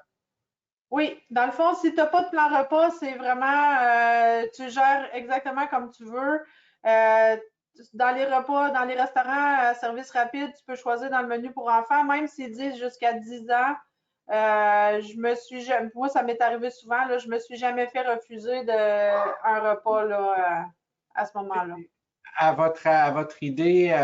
Oui, dans le fond, si tu n'as pas de plan repas, c'est vraiment, tu gères exactement comme tu veux. Dans les repas, dans les restaurants à service rapide, tu peux choisir dans le menu pour enfants, même s'ils disent jusqu'à 10 ans. Moi, ça m'est arrivé souvent, là, je me suis jamais fait refuser un repas là, à ce moment-là. À votre idée,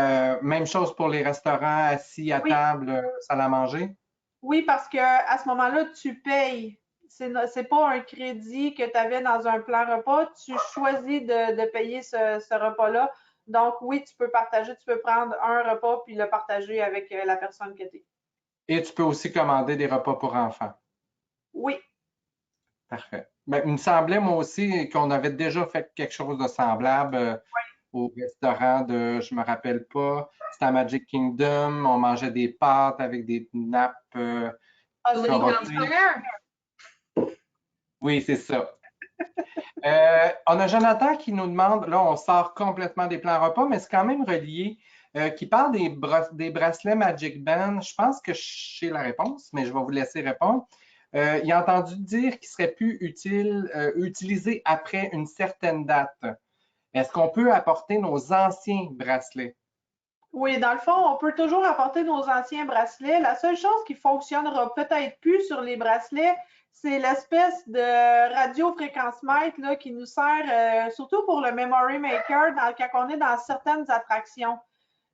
même chose pour les restaurants assis à table, salle à manger? Oui, parce qu'à ce moment-là, tu payes. C'est pas un crédit que tu avais dans un plan repas. Tu choisis de payer ce repas-là. Donc, oui, tu peux partager. Tu peux prendre un repas puis le partager avec la personne que tu es. Et tu peux aussi commander des repas pour enfants? Oui. Parfait. Ben, il me semblait, moi aussi, qu'on avait déjà fait quelque chose de semblable au restaurant de, je me rappelle pas, c'était à Magic Kingdom, on mangeait des pâtes avec des nappes. Oui, c'est ça. On a Jonathan qui nous demande, là, on sort complètement des plans repas, mais c'est quand même relié, qui parle des bracelets Magic Band. Je pense que je sais la réponse, mais je vais vous laisser répondre. Il a entendu dire qu'il serait plus utilisé après une certaine date. Est-ce qu'on peut apporter nos anciens bracelets? Oui, dans le fond, on peut toujours apporter nos anciens bracelets. La seule chose qui fonctionnera peut-être plus sur les bracelets, c'est l'espèce de radiofréquence-mètre là, qui nous sert surtout pour le Memory Maker quand on est dans certaines attractions.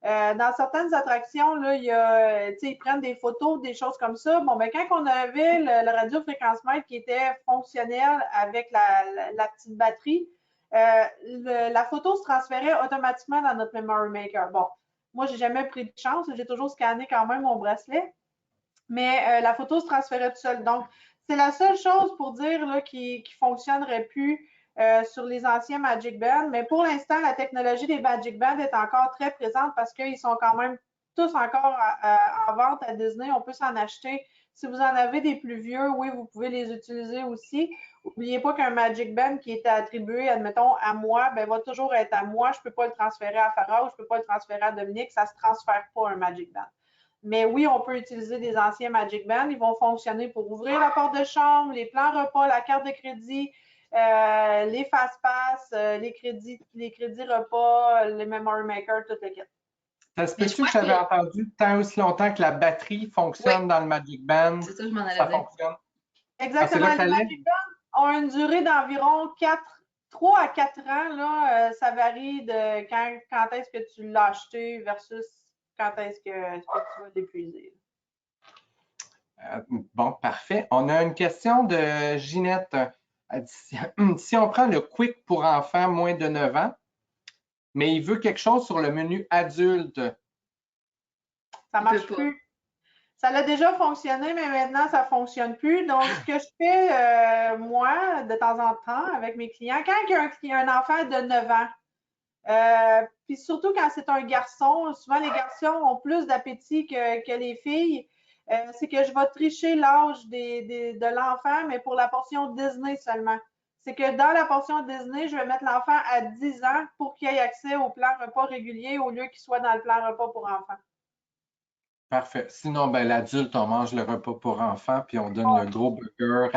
Dans certaines attractions, là, ils prennent des photos, des choses comme ça. Bon, ben, quand on avait le radiofréquencemètre qui était fonctionnel avec la petite batterie, la photo se transférait automatiquement dans notre Memory Maker. Bon, moi, j'ai jamais pris de chance. J'ai toujours scanné quand même mon bracelet. Mais la photo se transférait toute seule. Donc, c'est la seule chose pour dire qui ne fonctionnerait plus sur les anciens Magic Band. Mais pour l'instant, la technologie des Magic Band est encore très présente parce qu'ils sont quand même tous encore en vente à Disney. On peut s'en acheter. Si vous en avez des plus vieux, oui, vous pouvez les utiliser aussi. N'oubliez pas qu'un Magic Band qui est attribué, admettons, à moi, ben, va toujours être à moi. Je ne peux pas le transférer à Farah ou je ne peux pas le transférer à Dominique. Ça ne se transfère pas un Magic Band. Mais oui, on peut utiliser des anciens Magic Band. Ils vont fonctionner pour ouvrir la porte de chambre, les plans repas, la carte de crédit, les fast-pass, les crédits repas, les Memory Maker, tout le kit. Ça se peut-tu que j'avais entendu tant aussi longtemps que la batterie fonctionne dans le Magic Band? C'est ça, je m'en allais ça dire. Fonctionne. Exactement. Les Magic Band ont une durée d'environ 3 à 4 ans. Là, ça varie de quand est-ce que tu l'as acheté versus quand est-ce que tu vas l'épuiser. Bon, parfait. On a une question de Ginette. Elle dit, si on prend le Quick pour enfants moins de 9 ans, mais il veut quelque chose sur le menu adulte. Ça ne marche plus. Ça a déjà fonctionné, mais maintenant, ça ne fonctionne plus. Donc, ce que je fais, moi, de temps en temps, avec mes clients, quand il y a un enfant de 9 ans, puis surtout quand c'est un garçon, souvent les garçons ont plus d'appétit que les filles, c'est que je vais tricher l'âge de l'enfant, mais pour la portion Disney seulement. C'est que dans la portion Disney, je vais mettre l'enfant à 10 ans pour qu'il ait accès au plan repas régulier au lieu qu'il soit dans le plan repas pour enfants. Parfait. Sinon, ben, l'adulte, on mange le repas pour enfants, puis on donne le gros burger.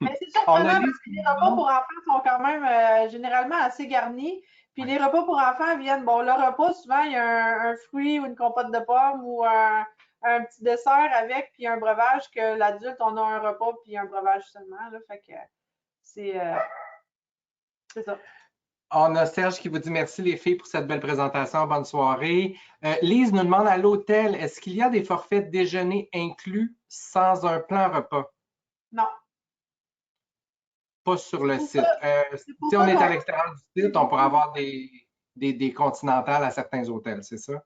Mais c'est surprenant parce que les repas pour enfants sont quand même généralement assez garnis. Puis les repas pour enfants viennent, bon, le repas, souvent, il y a un fruit ou une compote de pommes ou un petit dessert avec, puis un breuvage, que l'adulte, on a un repas puis un breuvage seulement. Là, fait que c'est ça. On a Serge qui vous dit merci les filles pour cette belle présentation. Bonne soirée. Lise nous demande à l'hôtel, est-ce qu'il y a des forfaits déjeuner inclus sans un plan repas? Non. Pas sur le site. Si on est à l'extérieur du site, on pourra avoir des continentales à certains hôtels, c'est ça?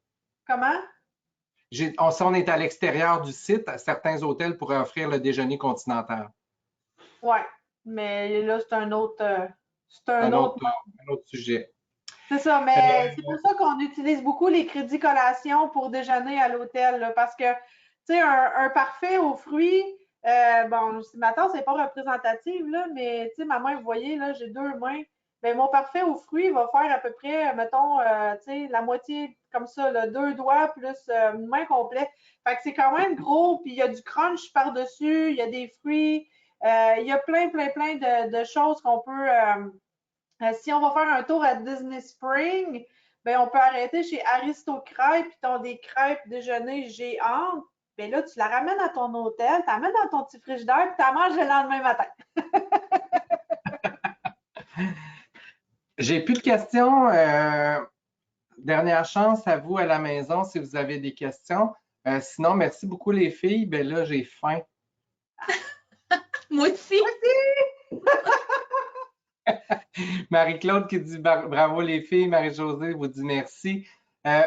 Comment? Si on est à l'extérieur du site, certains hôtels pourraient offrir le déjeuner continental. Oui, mais là, c'est un autre sujet. C'est ça, mais c'est pour ça qu'on utilise beaucoup les crédits collation pour déjeuner à l'hôtel, parce que, tu sais, un parfait aux fruits, bon, ma tasse n'est pas représentative, là, mais, tu sais, ma main, vous voyez, là, j'ai 2 mains. Bien, mon parfait aux fruits va faire à peu près, mettons, tu sais, la moitié comme ça, là, 2 doigts plus une main complète. Fait que c'est quand même gros, puis il y a du crunch par-dessus, il y a des fruits, il y a plein de choses qu'on peut... si on va faire un tour à Disney Spring, ben on peut arrêter chez Aristocrêpes, puis t'as des crêpes déjeuner géantes. Ben là, tu la ramènes à ton hôtel, tu la mets dans ton petit frigidaire, puis tu la manges le lendemain matin. J'ai plus de questions. Dernière chance à vous à la maison si vous avez des questions. Sinon, merci beaucoup les filles. Ben là, j'ai faim. Moi aussi. Marie-Claude qui dit bravo les filles. Marie-Josée vous dit merci.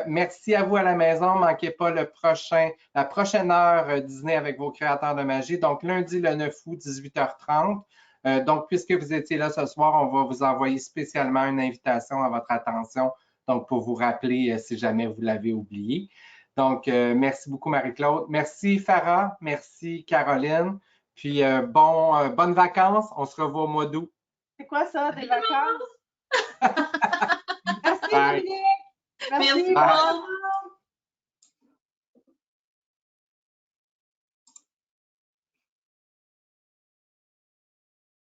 Merci à vous à la maison. Ne manquez pas la prochaine heure Disney avec vos créateurs de magie. Donc, lundi le 9 août, 18h30. Donc, puisque vous étiez là ce soir, on va vous envoyer spécialement une invitation à votre attention. Donc, pour vous rappeler si jamais vous l'avez oublié. Donc, merci beaucoup Marie-Claude. Merci Farah. Merci Caroline. Puis, bonnes vacances. On se revoit au mois d'août. C'est quoi ça, des vacances? Merci, Dominique. Merci.